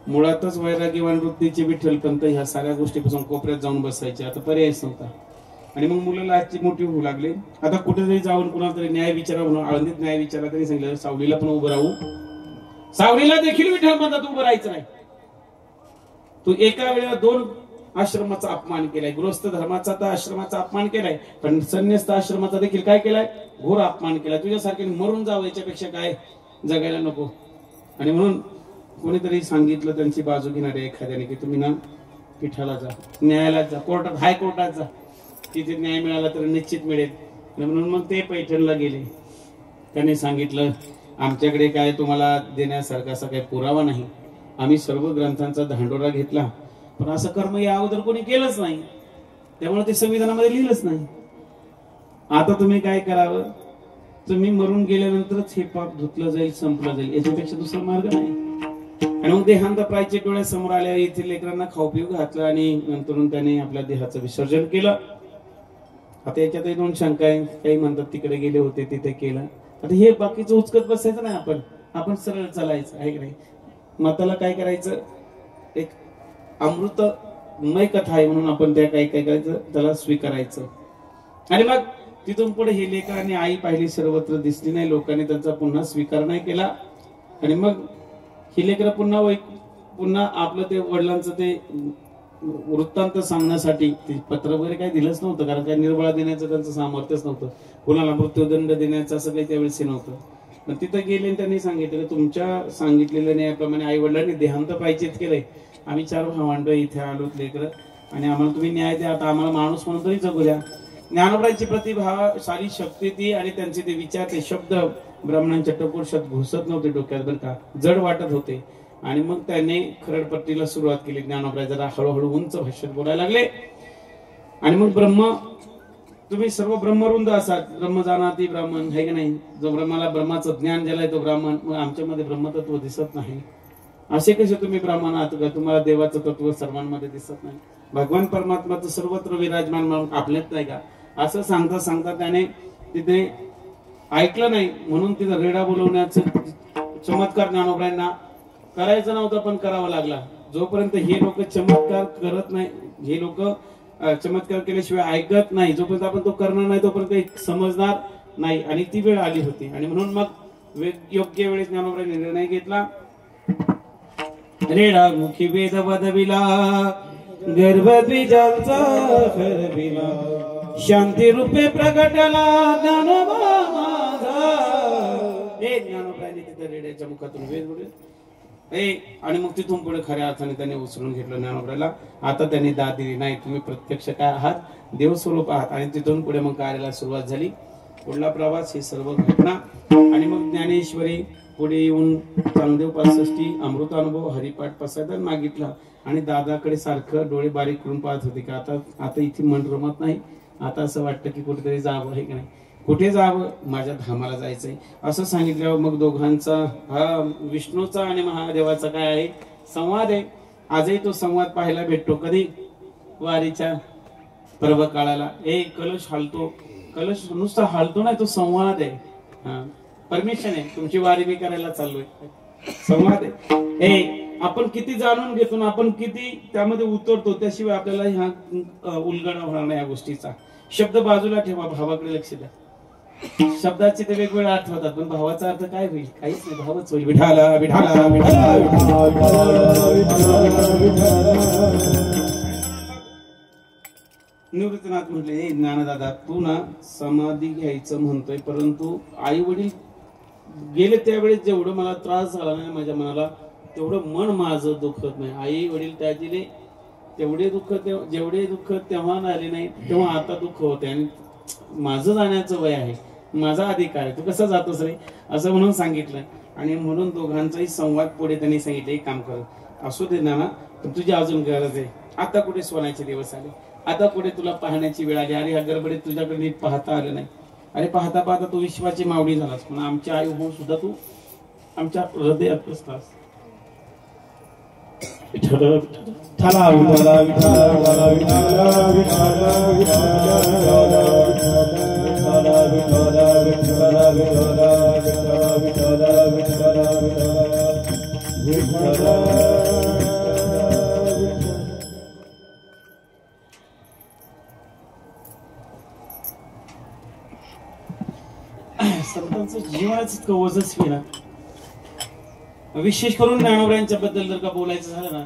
मुळातच वैराग्यवान वृत्तीचे विठ्ठलपंत ह्या साऱ्या गोष्टीपासून कोपऱ्यात जाऊन बसायचे. आता पर्यायच नव्हता. आणि मग मुलं लाजची मोठी होऊ लागले. आता कुठेतरी जाऊन कुणाला तरी न्याय विचारा म्हणून आळंदीत न्याय विचारा तरी सांगितलं सावलीला पण उभं राहू. सावलीला देखील विठ्ठलपंथात उभं राहायचं नाही. तू एका वेळेला 2 आश्रमाचा अपमान केलाय. गृहस्थ धर्माचा तर आश्रमाचा अपमान केलाय, पण संन्यस्त आश्रमाचा देखील काय केलाय? घोर अपमान केलाय. तुझ्यासारखे मरून जावं याच्यापेक्षा काय जगायला नको. आणि म्हणून कोणीतरी सांगितलं त्यांची बाजू घेणारे एखाद्याने की तुम्ही ना पीठाला जा, न्यायालयात जा, कोर्टात हायकोर्टात जा, तिथे न्याय मिळाला तर निश्चित मिळेल. म्हणून मग ते पैठणला गेले. त्यांनी सांगितलं आमच्याकडे काय तुम्हाला देण्यासारखा असा काही पुरावा नाही. आम्ही सर्व ग्रंथांचा धांडोरा घेतला, पण असं कर्म या अगोदर कोणी केलंच नाही, त्यामुळे ते संविधानामध्ये लिहिलंच नाही. आता तुम्ही काय करावं? तुम्ही मरून गेल्यानंतरच हे पाप धुतलं जाईल, संपलं जाईल, याच्यापेक्षा दुसरा मार्ग नाही. आणि मग देहांत प्रायचे डोळ्या समोर आल्या. येथील लेकरांना खाऊ पिऊ घातलं आणि नंतर त्याने आपल्या देहाचं विसर्जन केलं. आता याच्यातही 2 शंका आहे. काही म्हणतात तिकडे गेले होते तिथे केलं. आता हे बाकीचं उचकत बसायचं नाही. आपण सरळ चालायचं आहे की नाही. मताला काय करायचं? एक अमृतमय कथा आहे म्हणून आपण त्या काय काय करायचं, त्याला स्वीकारायचं. आणि मग तिथून पुढे हे लेकर आणि आई पाहिली सर्वत्र दिसली नाही. लोकांनी त्यांचा पुन्हा स्वीकार नाही केला. आणि मग ही लेकर पुन्हा आपलं ते वडिलांचं ते वृत्तांत सांगण्यासाठी ते पत्र वगैरे काही दिलंच नव्हतं, कारण काही निर्बळा देण्याचं त्यांचं सामर्थ्यच नव्हतं. कुणाला मृत्यूदंड देण्याचं असं काही त्यावेळेस नव्हतं. पण तिथं गेले त्यांनी सांगितलं तुमच्या सांगितलेल्या न्यायाप्रमाणे आई वडिलांनी देहांत प्रायचित केलंय. आम्ही 4 भावंड इथे आलो लेकर आणि आम्हाला तुम्ही न्याय द्या. आता आम्हाला माणूस म्हणून तरी जगू द्या. ज्ञानोबांची प्रतिभा सारी शक्ती ती आणि त्यांचे ते विचार ते शब्द ब्राह्मणांच्या टपोरशात घुसत नव्हते डोक्यात, बरं का, जड वाटत होते. आणि मग त्याने खरडपट्टीला सुरुवात केली. ज्ञानोबा जरा हळूहळू उंच भाषेत बोलायला लागले. आणि मग तुम्ही सर्व ब्रह्मवृंद असाल, ब्रह्म जाणाती ब्राह्मण आहे की नाही. जो ब्रह्माला ब्रह्माचं ज्ञान दिलाय तो ब्राह्मण. मग आमच्यामध्ये ब्रह्मतत्व दिसत नाही. असे कसे तुम्ही ब्राह्मण आहात का? तुम्हाला देवाचं तत्व सर्वांमध्ये दिसत नाही. भगवान परमात्माचं सर्वत्र विराजमान म्हणून आपल्यात नाही का? असं सांगता सांगता त्याने तिथे ऐकलं नाही. म्हणून तिथं रेडा बोलवण्याचं चमत्कार ज्ञानोबांना करायचं नव्हतं, पण करावा लागला. जोपर्यंत हे लोक चमत्कार करत नाही, हे लोक चमत्कार केल्याशिवाय ऐकत नाही, जोपर्यंत आपण तो करणार नाही तोपर्यंत समजणार नाही. आणि ती वेळ आली होती. आणि म्हणून मग योग्य वेळेस ज्ञानोबांनी निर्णय घेतला. रेडा मुखी वेद वदविला, गर्भद्विजांचा खरविला, शांती रूपे प्रगटला ज्ञानोबा माझा. हे ज्ञानोबांनी तिथे रेड्याच्या मुखातून वेद बोलले. आणि मग तिथून पुढे खऱ्या अर्थाने त्यांनी उचलून घेतलं ज्ञानोबाला. आता त्यांनी दाद दिली नाही, तुम्ही प्रत्यक्ष काय आहात? देवस्वरूप आहात. आणि तिथून पुढे मग कार्याला सुरुवात झाली. पुढला प्रवास ही सर्व घटना. आणि मग ज्ञानेश्वरी पुढे येऊन चांगदेव 65 अमृतानुभव हरिपाठ पसायदान मागितला. आणि दादाकडे सारखं डोळे बारीक करून पाहत होते की आता इथे मन रमत नाही. आता असं वाटतं की कुठेतरी जावं आहे की नाही. कुठे जावं? माझ्या धामाला जायचंय असं सांगितल्यावर मग दोघांचा हा विष्णूचा आणि महादेवाचा काय आहे संवाद आहे. आजही तो संवाद पाहायला भेटतो. कधी? वारीच्या पर्व काळाला. कलश हालतो, कलश नुसता हालतो नाही, तो संवाद आहे. हा परमिशन आहे, तुमची वारी मी करायला चाललोय, संवाद आहे. आपण किती जाणून घेतो, आपण किती त्यामध्ये उतरतो, त्याशिवाय आपल्याला ह्या उलगडा होणार नाही या गोष्टीचा. शब्द बाजूला ठेवा, भावाकडे लक्ष द्या. शब्दाचे ते वेगवेगळे अर्थ होतात, पण भावाचा अर्थ काय होईल? काहीच नाही, भावच होईल. विठाला विठाला विठाला. निवृत्तीनाथ म्हटले, "ए ज्ञानदादा, तू ना समाधी घ्यायचं म्हणतोय, परंतु आई वडील गेले त्यावेळेस जेवढं मला त्रास झाला नाही माझ्या मनाला, तेवढं मन माझं दुखत नाही. आई वडील त्याचे जेवढे दुःख तेव्हा आले नाही, तेव्हा आता दुःख होते. आणि माझं जाण्याचं वय आहे, माझा अधिकार आहे, तू कसा जातोस रे?" असं म्हणून सांगितलं. आणि म्हणून दोघांचाही संवाद पुढे त्यांनी सांगितलं, "एक काम कर, असू दे ना, पण तुझी अजून गरज आहे. आता कुठे सोन्याचे दिवस आले, आता कुठे तुला पाहण्याची वेळ आली. अरे ह्या गडबडीत तुझ्याकडे नीट पाहता आलं नाही. अरे पाहता पाहता तू विश्वाची मावळी झालास, पण आमच्या आई होऊन सुद्धा तू आमच्या हृदयात असलास." विठ्ठला विठ्ठला विठ्ठला विठ्ठला संतांचं जीवनाच इतकं ओझस्वी ना. विशेष करून ज्ञानोबरायांच्या बद्दल जर का बोलायचं झालं ना,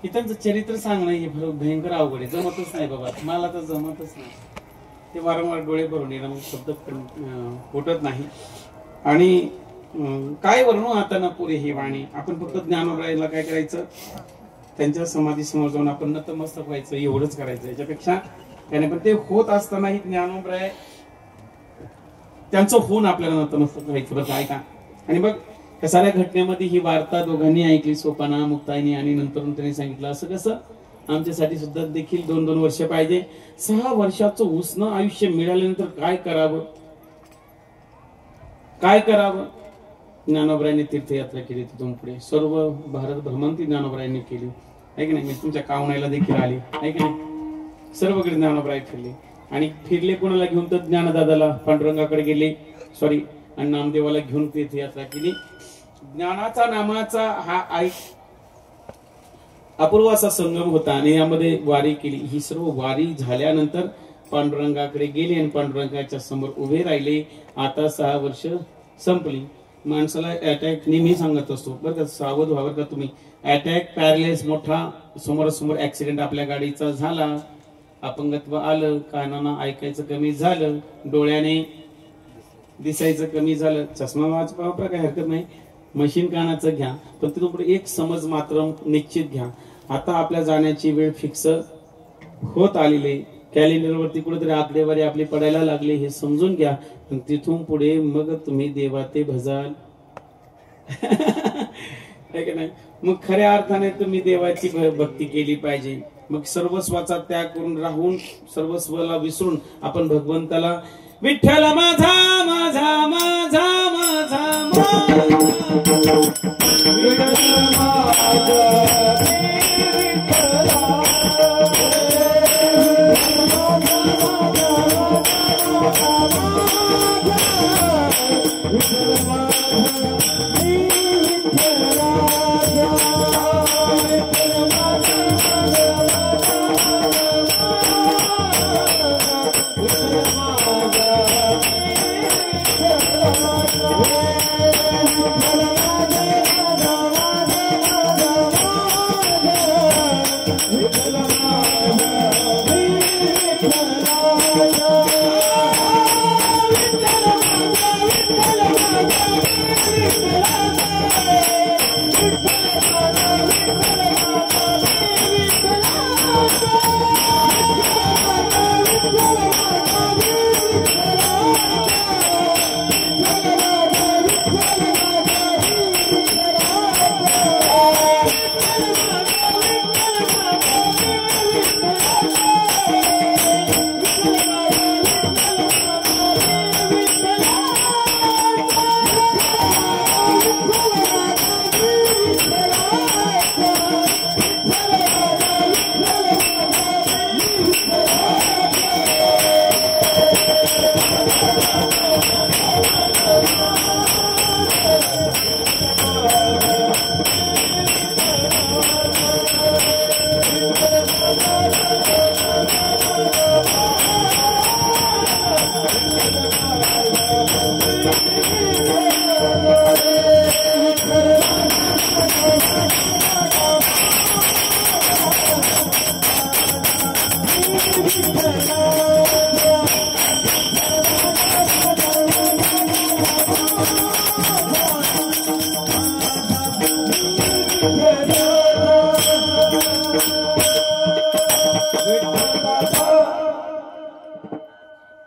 की त्यांचं चरित्र सांगणं हे भयंकर अवघड आहे. जमतच नाही बाबा, मला तर जमतच नाही. ते वारंवार डोळे भरून येणं, मग शब्द फुटत नाही. आणि काय वर्णू आता ना पुरे ही वाणी. आपण फक्त ज्ञानोबरायाला काय करायचं, त्यांच्या समाधी समोर जाऊन आपण नतमस्तक व्हायचं, एवढंच करायचं. याच्यापेक्षा त्याने पण ते होत असतानाही ज्ञानोबराय त्यांचं होऊन आपल्याला नतमस्तक व्हायचं बरं काय का. आणि मग या साऱ्या घटनेमध्ये ही वार्ता दोघांनी ऐकली, सोपाना मुक्ताईनी. आणि नंतर त्यांनी सांगितलं, असं कसं, आमच्यासाठी सुद्धा देखील 2-2 वर्ष पाहिजे. 6 वर्षाचं उष्ण आयुष्य मिळाल्यानंतर काय करावं, काय करावं. ज्ञानोबरायांनी तीर्थयात्रा केली. तिथून पुढे सर्व भारत भ्रमंती ज्ञानोबरायांनी केली, आहे की नाही. मी तुमच्या कावणायला देखील आली, आहे की नाही. सर्वकडे ज्ञानोबराय फिरले. आणि फिरले कोणाला घेऊन, तर ज्ञानदादाला पांडुरंगाकडे गेले, सॉरी, आणि नामदेवाला घेऊन तीर्थयात्रा केली. ज्ञानाचा नामाचा हा अपूर्व असा संगम होता. आणि यामध्ये वारी केली. ही सर्व वारी झाल्यानंतर पांडुरंगाकडे गेले आणि पांडुरंगाच्या समोर उभे राहिले. आता 6 वर्ष संपली. माणसाला अटॅक नेहमी सांगत असतो बरं का, सावध व्हावर का तुम्ही. अटॅक, पॅरलेस, मोठा समोरासमोर ऍक्सिडेंट आपल्या गाडीचा झाला, अपंगत्व आलं, कानानं ऐकायचं कमी झालं, डोळ्याने दिसायचं कमी झालं, चष्मा वापरा काही हरकत नाही, मशीन कानाचं घ्या, पण तिथून पुढे एक समज मात्र निश्चित घ्या. आता आपल्या जाण्याची वेळ फिक्स होत आलेली, कॅलेंडरवरती कुठेतरी आकडेवारी आपली पडायला लागली हे समजून घ्या. तिथून पुढे मग तुम्ही देवा ते भजाल. नाही, मग खऱ्या अर्थाने तुम्ही देवाची भक्ती केली पाहिजे. मग सर्वस्वाचा त्याग करून राहून, सर्वस्वाला विसरून आपण भगवंताला विठ्ठल माझा माझा माझा माझा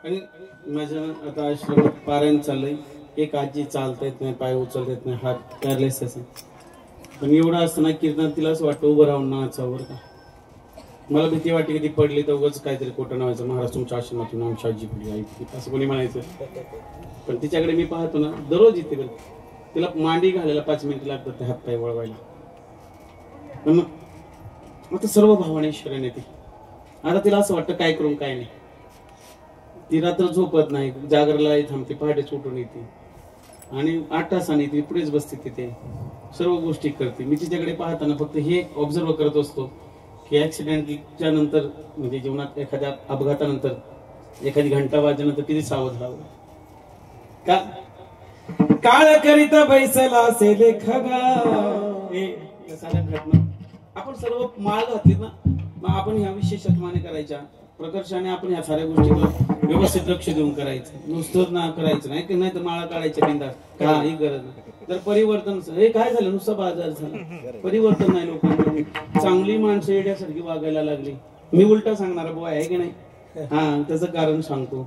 आणि माझ्या आता आश्रमात पारायण चाललंय. एक आजी चालता येत नाही, पाय उचलता येत नाही, हात पॅरलेस असे. पण एवढं असताना कीर्तन तिलाच वाटतं उभं राहून नाचावर का. मला भीती वाटते की ती पडली तर उगाच काहीतरी खोटं नावायचं, महाराज तुमच्या आश्रमातून आमची आजी पडली आई असं कोणी म्हणायचं. पण तिच्याकडे मी पाहतो ना दररोज येते बरं, तिला मांडी घालायला 5 मिनिटं लागतात ते हात पाय वळवायला. पण आता सर्व भावाने शरण येते. आता तिला असं वाटतं काय करून काय नाही. ती रात्र झोपत नाही, जागरला थांबते, पहाटेच उठून येते आणि 8 तासांनी ती पुढेच बसते, तिथे सर्व गोष्टी करते. मी तिच्याकडे पाहताना फक्त हे ऑब्झर्व करत असतो की ऍक्सिडेंटच्या नंतर म्हणजे जीवनात एखाद्या अपघातानंतर एखादी घंटा वाजल्यानंतर किती सावध राहावं. का काळ करिता बैसला असे लेखगा. हे साऱ्या घटना आपण सर्व माळ घातली ना, मग आपण ह्या विशेषात माने करायच्या प्रकर्षाने आपण ह्या साऱ्या गोष्टीवर व्यवस्थित लक्ष देऊन करायचं. नुसतं ना करायचं नाही की नाही तर माळा काढायच्या बिंदास काही गरज नाही. तर परिवर्तन हे काय झालं, नुसतं बाजार झाला, परिवर्तन नाही. लोकांमध्ये चांगली माणसं येण्यासारखी वागायला लागली. मी उलटा सांगणार बुवा आहे की नाही. हा त्याचं कारण सांगतो.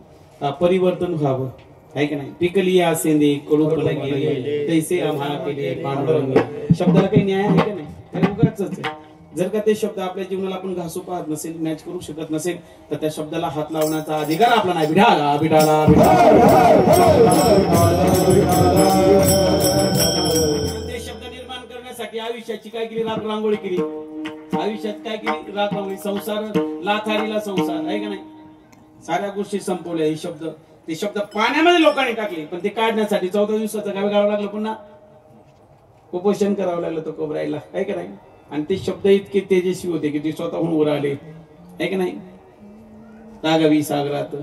परिवर्तन व्हावं आहे की नाही. पिकली असेंदे कडूपणा गेले तैसे आम्हाला केले पांडुरंग. शब्दाला काही न्याय आहे का नाही, त्याला उगाच आहे. जर का ते शब्द आपल्या जीवनाला आपण घासू पाहत नसेल, मॅच करू शकत नसेल, तर त्या शब्दाला हात लावण्याचा अधिकार आपला नाही. बिढाला बिढाला ते शब्द निर्माण करण्यासाठी आयुष्याची काय केली, राग रांगोळी केली. आयुष्यात काय केली, राग रांगोळी. संसार लाथारीला संसार आहे का नाही. साऱ्या गोष्टी संपवल्या. हे शब्द, ते शब्द पाण्यामध्ये लोकांनी टाकले, पण ते काढण्यासाठी 14 दिवसाचं गावी घालावं लागलं, पुन्हा कुपोषण करावं लागलं तो कोबरायला आहे का नाही. आणि ते शब्द इतके तेजस्वी होते की ते स्वतःहून वर आले आहे की नाही. तागवी सागरात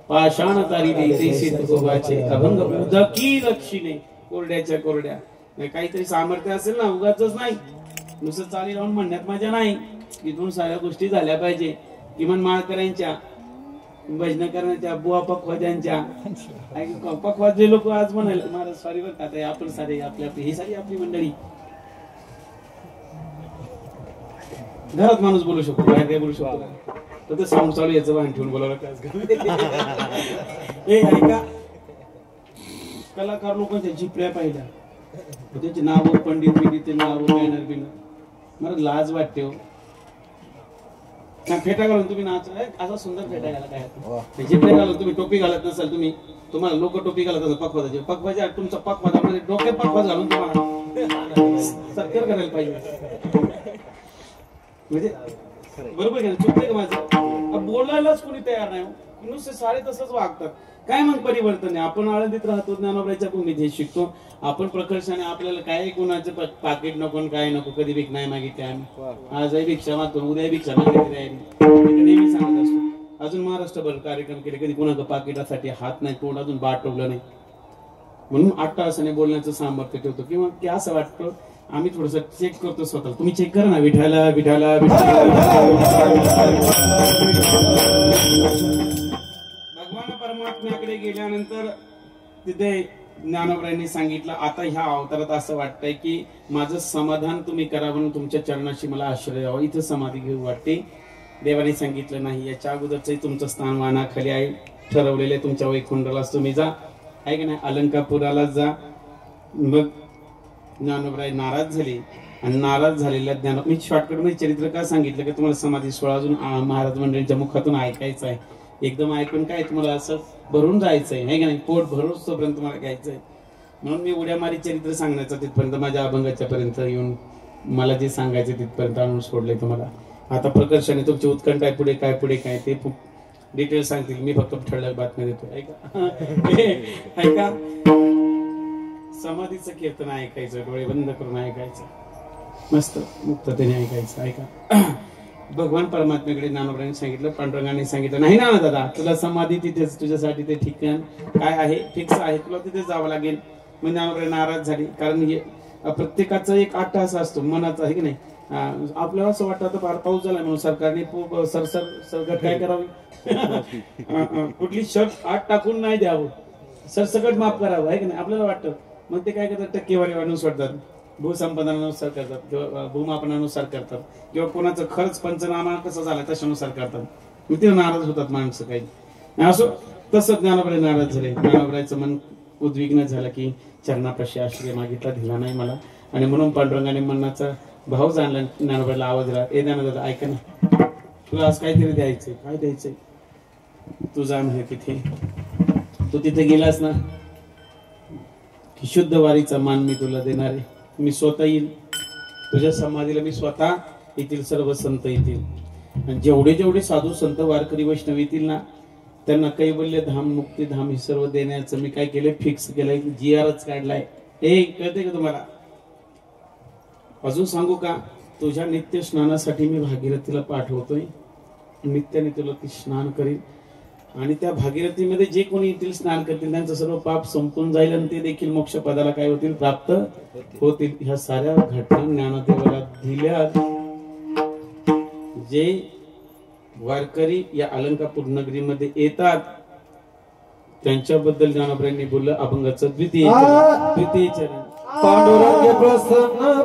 पाषाण तारिले तैसे तुकोबाचे अभंग उदकी लक्षिणे. कोरड्याच्या कोरड्या. काहीतरी सामर्थ्य असेल ना, उगाच नाही नुसतं चाली राहून म्हणण्यात मजा नाही. इथून साऱ्या गोष्टी झाल्या पाहिजे. किमान माळकऱ्यांच्या, भजन करण्याच्या, बुवा पखवाद्यांच्या. पखवादले लोक आज म्हणाले महाराज सॉरी बरं का, आपण सारे आपली ही सारी आपली मंडळी. घरात माणूस बोलू शकतो, बाहेर काय बोलू शकतो, तर साऊंड चालू याचं भान ठेवून बोलावं हे ऐका. कलाकार लोकांच्या जिपऱ्या पाहिल्या, त्याचे नाव पंडित बिंडित नाव बॅनर बिनर. मला लाज वाटते हो. फेटा घालून तुम्ही नाच, असा सुंदर फेटा घाला काय जिपऱ्या घालून तुम्ही टोपी घालत नसाल, तुम्हाला लोक टोपी घालत असतात पखवाजाचे. पखवाजा तुमचा पखवाजा डोक्यात पखवाज घालून तुम्हाला सत्कार करायला पाहिजे. म्हणजे बरोबर आहे, चुकते का माझं. बोलायलाच कोणी तयार नाही, नुसते सारे तसंच वागतात. काय मग परिवर्तन आहे. आपण आळंदीत राहतो, ज्ञानोबाच्या भूमीत हे शिकतो. आपण प्रकर्षाने आपल्याला काय कोणाचं पाकिट नको काय नको, कधी भीक नाही मागितली आम्ही. आजही भिक्षा मागतो, उद्याही भिक्षा मागितली तयारी नेहमी सांगत असतो. अजून महाराष्ट्रभर कार्यक्रम केले, कधी कोणाचं पाकिटासाठी हात नाही, तोंड अजून बाट टोकलं नाही. म्हणून 8 तासाने बोलण्याचं सामर्थ्य ठेवतो. किंवा ते असं वाटतं आम्ही थोडस चेक करतो स्वतः. तुम्ही चेक करा ना. विठाला विठाला भगवान परमात्म्याकडे गेल्यानंतर तिथे ज्ञानोबरायांनी सांगितलं, आता ह्या अवतारात असं वाटतंय की माझं समाधान तुम्ही करा, म्हणून तुमच्या चरणाशी मला आश्रय द्यावा. इथं समाधी घेऊ वाटते. देवाने सांगितलं नाही, याच्या अगोदरच तुमचं स्थान वानाखाली आहे, ठरवलेले तुमच्या वैकुंठालाच तुम्ही जा आहे की नाही. अलंकापुरालाच जा. मग ज्ञानोबराय नाराज झाले आणि नाराज झालेल्या ज्ञान, मी शॉर्टकट मध्ये चरित्र का सांगितलं की तुम्हाला समाधी सोहळा अजून महाराज मंडळींच्या मुखातून ऐकायचं आहे. एकदम ऐकून काय तुम्हाला असं भरून जायचंय आहे की नाही, पोट भरून तोपर्यंत तुम्हाला घ्यायचंय. म्हणून मी उड्या मारी चरित्र सांगण्याचं तिथपर्यंत माझ्या अभंगाच्या पर्यंत येऊन मला जे सांगायचं तिथपर्यंत आणून सोडलंय तुम्हाला. आता प्रकर्षाने तुमची उत्कंठ आहे, पुढे काय ते डिटेल सांगतील. मी फक्त ठळक बातम्या देतो. ऐका समाधीचं कीर्तन ऐकायचं, डोळे बंद करून ऐकायचं, मस्त मुक्ततेने ऐकायचं. ऐका भगवान परमात्म्याकडे ज्ञानोबरांनी सांगितलं, पांडुरंगाने सांगितलं नाही ना दादा, तुला समाधी तिथेच, तुझ्यासाठी ते ठिकाण काय आहे फिक्स आहे, तुला तिथे जावं लागेल. मग ज्ञानोबरांनी नाराज झाली. कारण प्रत्येकाचा एक 8 तास असतो मनाचा आहे की नाही. आपल्याला असं वाटतं आता पाऊस झाला म्हणून सरकारने सरसकट काय करावी, कुठली शर्ट 8 टाकून नाही द्यावं, सरसकट माफ करावं आहे की नाही आपल्याला वाटतं. मग ते काय करतात, टक्केवारी वाढवून सोडतात. भूसंपादनानुसार करतात किंवा भूमापनानुसार करतात किंवा कोणाचं खर्च पंचनामा कसं झाला तशानुसार करतात. मग ते नाराज होतात माणसं काही असो. तसं ज्ञानोबराय नाराज झाले. ज्ञानोबरायचं मन उद्विग्न झालं की चरणापाशी आश्रय मागितला, दिला नाही मला, आणि म्हणून पांडुरंगाने मनाचा भाव जाणला. ज्ञानोबरायला आवाज दिला, ए ज्ञानोबा ऐका ना, तुला आज काहीतरी द्यायचंय. काय द्यायचंय? तू जा म्हणे तिथे. तू तिथे गेलास ना की शुद्ध वारीचा मान मी तुला देणार आहे. मी स्वतः येईल तुझ्या समाधीला, मी स्वतः येतील, सर्व संत येतील, आणि जेवढे जेवढे साधू संत वारकरी वैष्णव येतील ना त्यांना कैवल्य धाम, मुक्ती धाम हे सर्व देण्याचं मी काय केलंय, फिक्स केलंय, GRच काढलाय. हे कळते का तुम्हाला? अजून सांगू का? तुझ्या नित्य स्नानासाठी मी भागीरथीला पाठवतोय. नित्याने तुला ती स्नान करील, आणि त्या भागीरथीमध्ये जे कोणी येतील स्नान करतील त्यांचं सर्व पाप संपून जाईल, आणि ते देखील मोक्ष पदाला काय होतील, प्राप्त होतील. ह्या साऱ्या घटना ज्ञानदेवाला दिल्या. जे वारकरी या अलंकापूर नगरीमध्ये येतात त्यांच्याबद्दल ज्ञानोबरायांनी बोललं अभंगाचं द्वितीय चरण. पांडुरंग प्रसन्न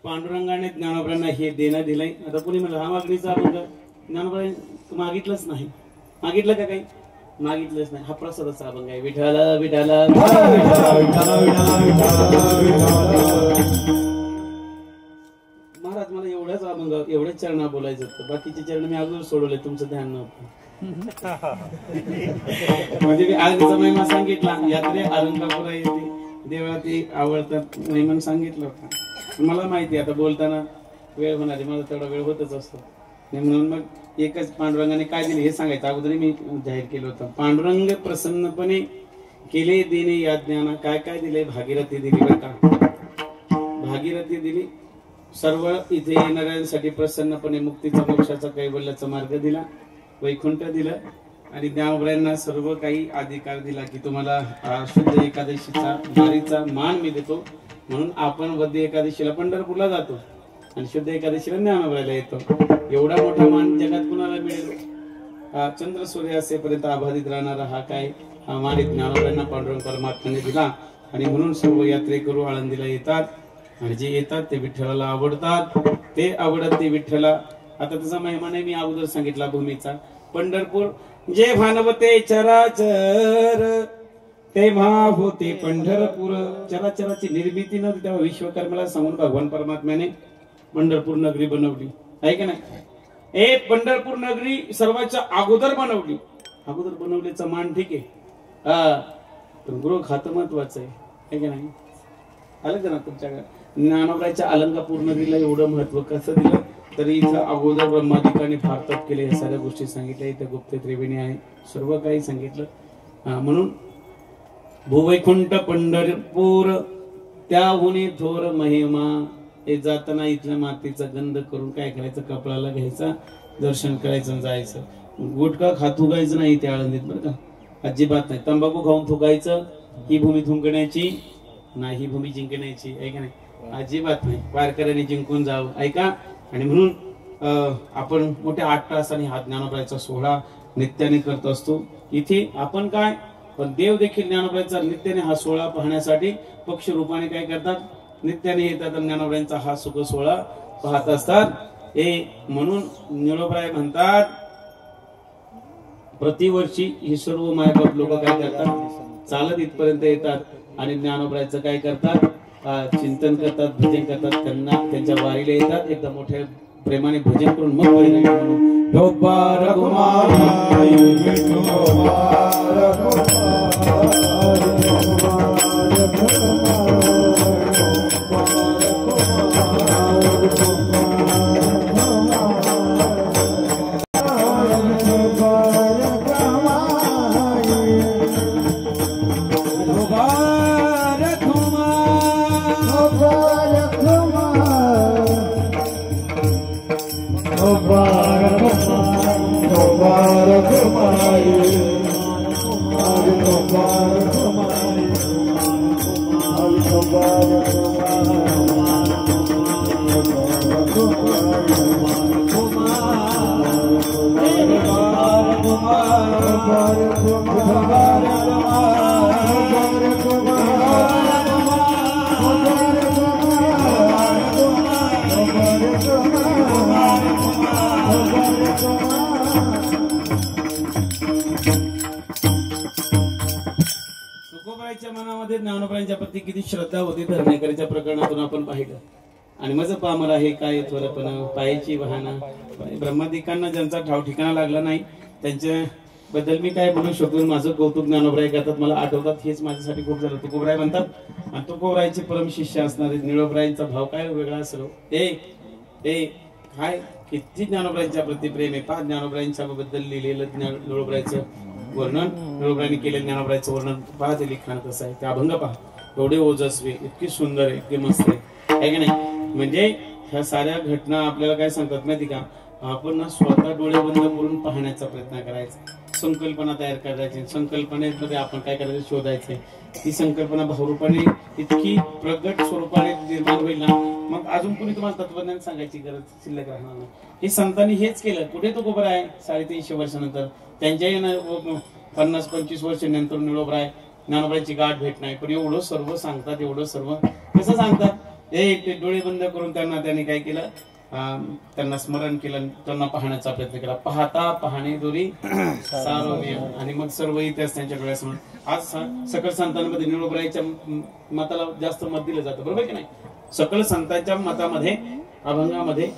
पांडुरंगाने ज्ञानोबरायांना हे देणं दिलंय. आता कोणी म्हणलं हा मागणीचा अभंग, ज्ञानोबराय मागितलंच नाही. मागितलं का काही? मागितलंच नाही. हा प्रसादाचा अभंग आहे. विठाला विठाला महाराज मला एवढ्याच अभंग, एवढ्याच चरणा बोलायचं होतं. बाकीचे चरण मी अगोदर सोडवले, तुमचं ध्यान नव्हतं. म्हणजे मी आजचा महिमा सांगितला. यात्रे अलंकापुरा येते देवळात आवडतात महिमा सांगितलं होतं. मला माहिती आता बोलताना वेळ होणार आहे, मला तेवढा वेळ होतच असतो. म्हणून मग एकच पांडुरंगाने काय दिले हे सांगायचं अगोदर मी जाहीर केलं होतं. पांडुरंग प्रसन्नपणे केले देणे या ज्ञाना. काय काय दिले? भागीरथी दिली बरं का, भागीरथी दिली. सर्व इथे येणाऱ्यांसाठी प्रसन्नपणे मुक्तीचा, मोक्षाचा, कैवल्याचा मार्ग दिला. वैकुंठ दिलं, आणि ज्ञानोबरायांना सर्व काही अधिकार दिला की तुम्हाला शुद्ध एकादशीचा वारीचा मान मी देतो. म्हणून आपण वद्य एकादशीला पंढरपूरला जातो आणि शुद्ध एकादशीला ज्ञानोबरायला येतो. एवढा मोठा मान जगात कुणाला मिळेल? चंद्र सूर्य असेपर्यंत अबाधित राहणारा हा काय हा मान ज्ञानोबरायांना पांडुरंग परमात्म्याने दिला. आणि म्हणून सर्व यात्रेकरू आळंदीला येतात, आणि जे येतात ते विठ्ठलाला आवडतात. ते आवडत ते विठ्ठला. आता त्याचा महिमा नाही मी अगोदर सांगितला भूमीचा. पंढरपूर जे भानवते चराचर तेव्हा होते पंढरपूर. चराचराची निर्मिती नव्हती तेव्हा विश्वकर्माला सांगून भगवान परमात्म्याने पंढरपूर नगरी बनवली आहे का नाही? ए पंढरपूर नगरी सर्वांच्या अगोदर बनवली. अगोदर बनवलीचा मान ठीक आहे, पण गृह खातं महत्वाचं आहे का नाही? आलं का ना तुमच्याकडे? ज्ञानोबरायच्या अलंकापूर नगरीला एवढं महत्व कसं दिलं? तरी इथं अगोदर ब्रह्मादिकांनी फार तप केले. ह्या साऱ्या गोष्टी सांगितल्या. इथं गुप्त त्रिवेणी आहे, सर्व काही सांगितलं. म्हणून भुवैकुंठ पंढरपूर त्याहुनी थोर महिमा. हे जाताना इथल्या मातीचा गंध करून काय करायचं? कपडाला घ्यायचा, दर्शन करायचं, जायचं. गुटखा खात थुकायचं नाही त्या आळंदीत बरं का, अजिबात नाही. तंबाखू खाऊन थुकायचं ही भूमी थुंकण्याची नाही भूमी जिंकण्याची, ऐका नाही, अजिबात नाही. वारकऱ्यांनी जिंकून जावं, ऐका. आणि म्हणून आपण मोठ्या 8 तासांनी हा ज्ञानोबाचा सोहळा नित्याने करत असतो. इथे आपण काय, पण देव देखील ज्ञानोबाचा नित्याने हा सोहळा पाहण्यासाठी पक्ष रूपाने काय करतात, नित्याने येतात, ज्ञानोबाचा हा सुख सोहळा पाहत असतात. म्हणून निळोबराय म्हणतात, प्रतिवर्षी ही सर्व मायबाप लोक काय करतात, चालत इथपर्यंत येतात आणि ज्ञानोबरायचं काय करतात, चिंतन करतात, भजन करतात. त्यांना त्यांच्या वारीला येतात, एकदा मोठ्या प्रेमाने भजन करून मग मनामध्ये ज्ञानोबांच्या प्रती किती श्रद्धा होती धरणेकरच्या प्रकरणातून आपण पाहिलं. आणि माझं पामर आहे काय थोडंपण पायाची वाहना, ब्रह्मादिकांना ज्यांचा ठाव ठिकाणा लागला नाही त्यांच्या बद्दल मी काय बोलू शकतो. माझं कौतुक ज्ञानोबराय करतात, मला आठवतात, हेच माझ्यासाठी खूप झालं. तुकोबराय म्हणतात, आणि तुकोबरायचे परम शिष्य असणारे निळोबरायांचा भाव काय वेगळा असेल. काय किती ज्ञानोबरायांच्या प्रति प्रेम आहे. 5 ज्ञानोबरायांच्या बद्दल लिहिलेलं निळोबरायचं वर्णन, निळोबरायांनी केलेलं ज्ञानोबरायचं वर्णन पहा, ते लिखाण कसं आहे, ते अभंग पहा, एवढे ओजस्वी, इतकी सुंदर आहे, इतके मस्त आहे की नाही. म्हणजे ह्या साऱ्या घटना आपल्याला काय सांगतात माहिती का, आपण ना स्वतः डोळे बंद करून पाहण्याचा प्रयत्न करायचा, संकल्पना तयार करायची, संकल्पनेमध्ये आपण काय करायचं शोधायचे. ती संकल्पना भावरूपाने इतकी प्रगट स्वरूपाने निर्माण होईल ना, मग अजून कोणी तुम्हाला तत्वज्ञान सांगायची गरज शिल्लक राहणार नाही. हे संतांनी हेच केलं. कुठे तुकोबराय 350 वर्षानंतर, त्यांच्याही 50-25 वर्षानंतर निळोबराय ज्ञानोबरायची गाठ भेट नाही, पण एवढं सर्व सांगतात. एवढं सर्व कसं सांगतात, ते डोळे बंद करून त्यांनी काय केलं, त्यांना स्मरण केलं, त्यांना पाहण्याचा प्रयत्न केला. पाहता पाहणे दोरी सारोम्य, आणि मग सर्व इतिहास त्यांच्या डोळ्यासमोर. आज सकल संतांमध्ये निळोबरायच्या मताला जास्त मत दिलं जातं, बरोबर की नाही. सकल संतांच्या मतामध्ये अभंगामध्ये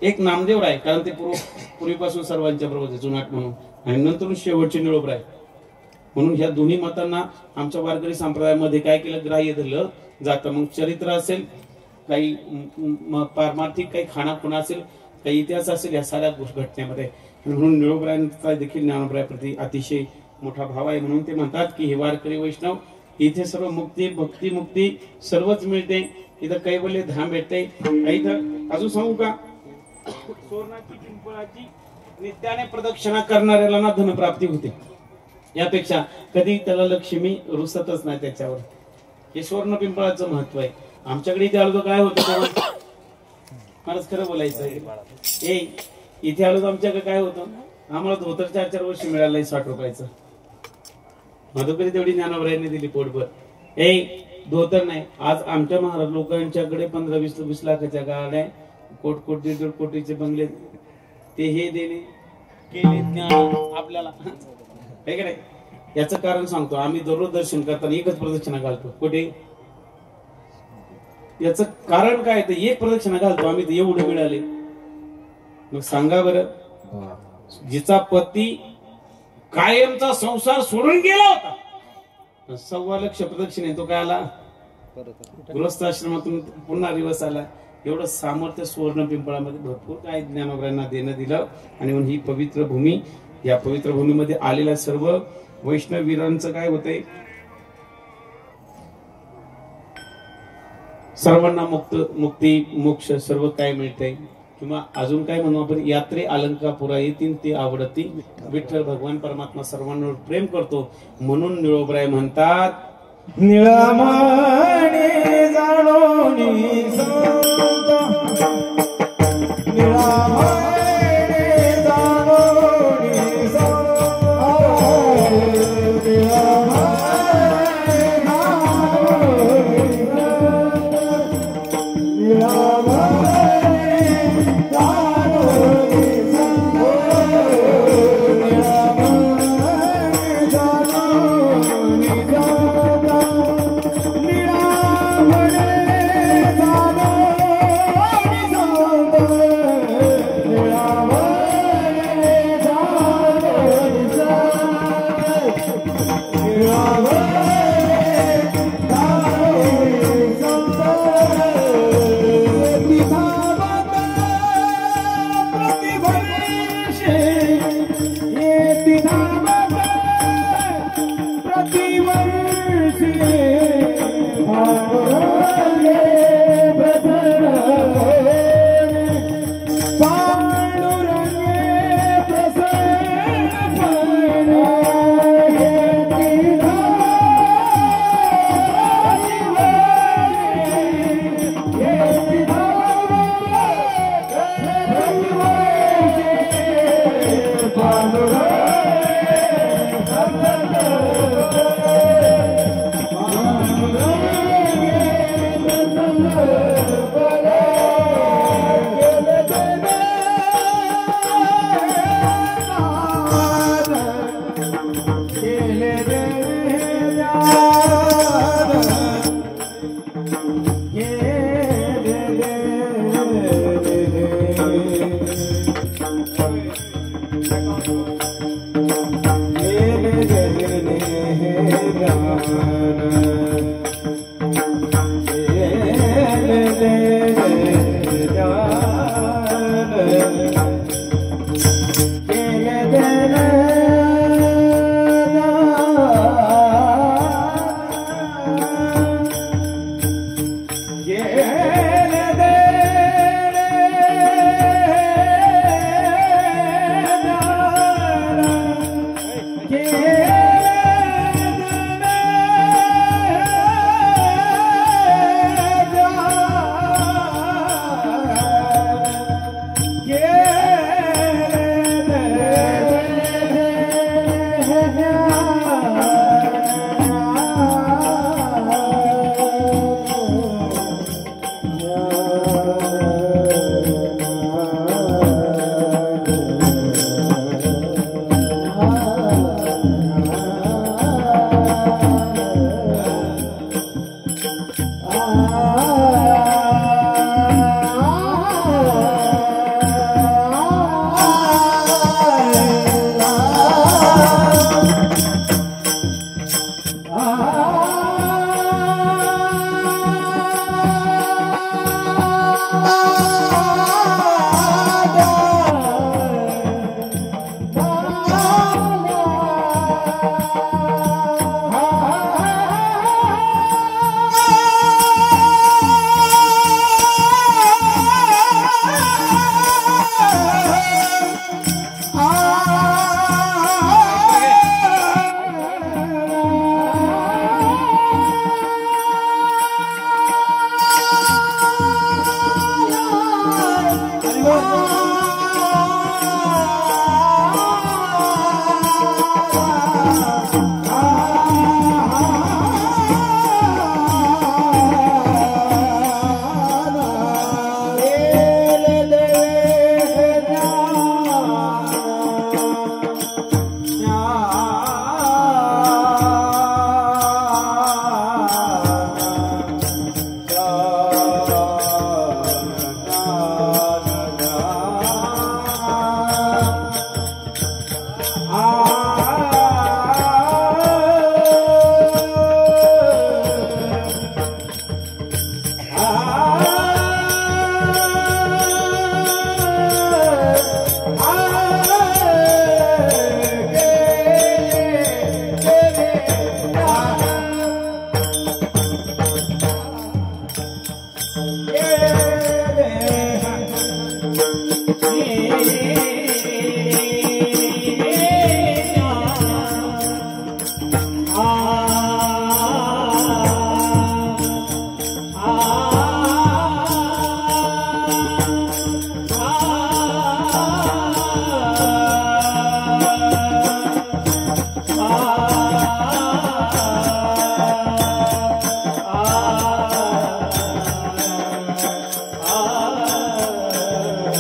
एक नामदेव राय, कारण ते पूर्वीपासून सर्वांच्या बरोबर जुनाट म्हणून, आणि नंतर शेवटचे निळोबराय म्हणून. ह्या दोन्ही मतांना आमच्या वारकरी संप्रदायामध्ये काय केलं, ग्राह्य धरलं जातं. मग चरित्र असेल, काही पारमार्थिक, काही खाणाखुणा असेल, काही इतिहास असेल, या साऱ्या घटनेमध्ये. म्हणून निळोबरायांचा देखील ज्ञानोबरायाप्रती अतिशय मोठा भाव आहे. म्हणून ते म्हणतात की हे वारकरी वैष्णव, इथे सर्व मुक्ती, भक्ती मुक्ती सर्वच मिळते. इथं कैवल्य धाम भेटते. इथं अजून सांगू का, सुवर्णाची पिंपळाची नित्याने प्रदक्षिणा करणाऱ्याला ना धनप्राप्ती होते. यापेक्षा कधी त्याला लक्ष्मी रुसतच नाही त्याच्यावर. हे सुवर्ण पिंपळाचं महत्व आहे. आमच्याकडे इथे आलो तर काय होतं, मलाच खरं बोलायचं आहे, इथे आलो तर आमच्याकडे काय होतं, आम्हाला धोतर 4-4 वर्ष मिळालंय 60 रुपयाचं. मधुकरी तेवढी ज्ञानोबरायांनी दिली पोटभर. धोतर नाही. आज आमच्या महाराज लोकांच्याकडे 15-20 लाखाच्या गाड्या, कोट 1.5 कोटीचे बंगले, ते हे देणे केले ज्ञान आपल्याला, हे का नाही. याचं कारण सांगतो. आम्ही दररोज दर्शन करताना एकच प्रदक्षिणा घालतो. कुठे, याचं कारण काय, तर एक प्रदक्षिणा घालतो आम्ही, तर एवढे मिळाले. मग सांगा बरं, जिचा पती कायमचा संसार सोडून गेला होता, 1.25 लाख प्रदक्षिणे, तो काय आला गृहस्थाश्रमातून पुन्हा रिवर्स आला. एवढं सामर्थ्य सुवर्ण पिंपळामध्ये भरपूर काय ज्ञानोबरायांना देणं दिलं. आणि म्हणून ही पवित्र भूमी, या पवित्र भूमीमध्ये आलेल्या सर्व वैष्णव वीरांचं काय होतंय, सर्वांना मुक्ती मोक्ष सर्व काय मिळतंय. किंवा अजून काय म्हणू आपण, यात्रे अलंकापुरा येतील ते आवडती, विठ्ठल भगवान परमात्मा सर्वांवर प्रेम करतो. म्हणून निळोबराय म्हणतात, निळामणी जाणोनी संत निळामणी जाणोनी संत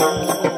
विठ्ठल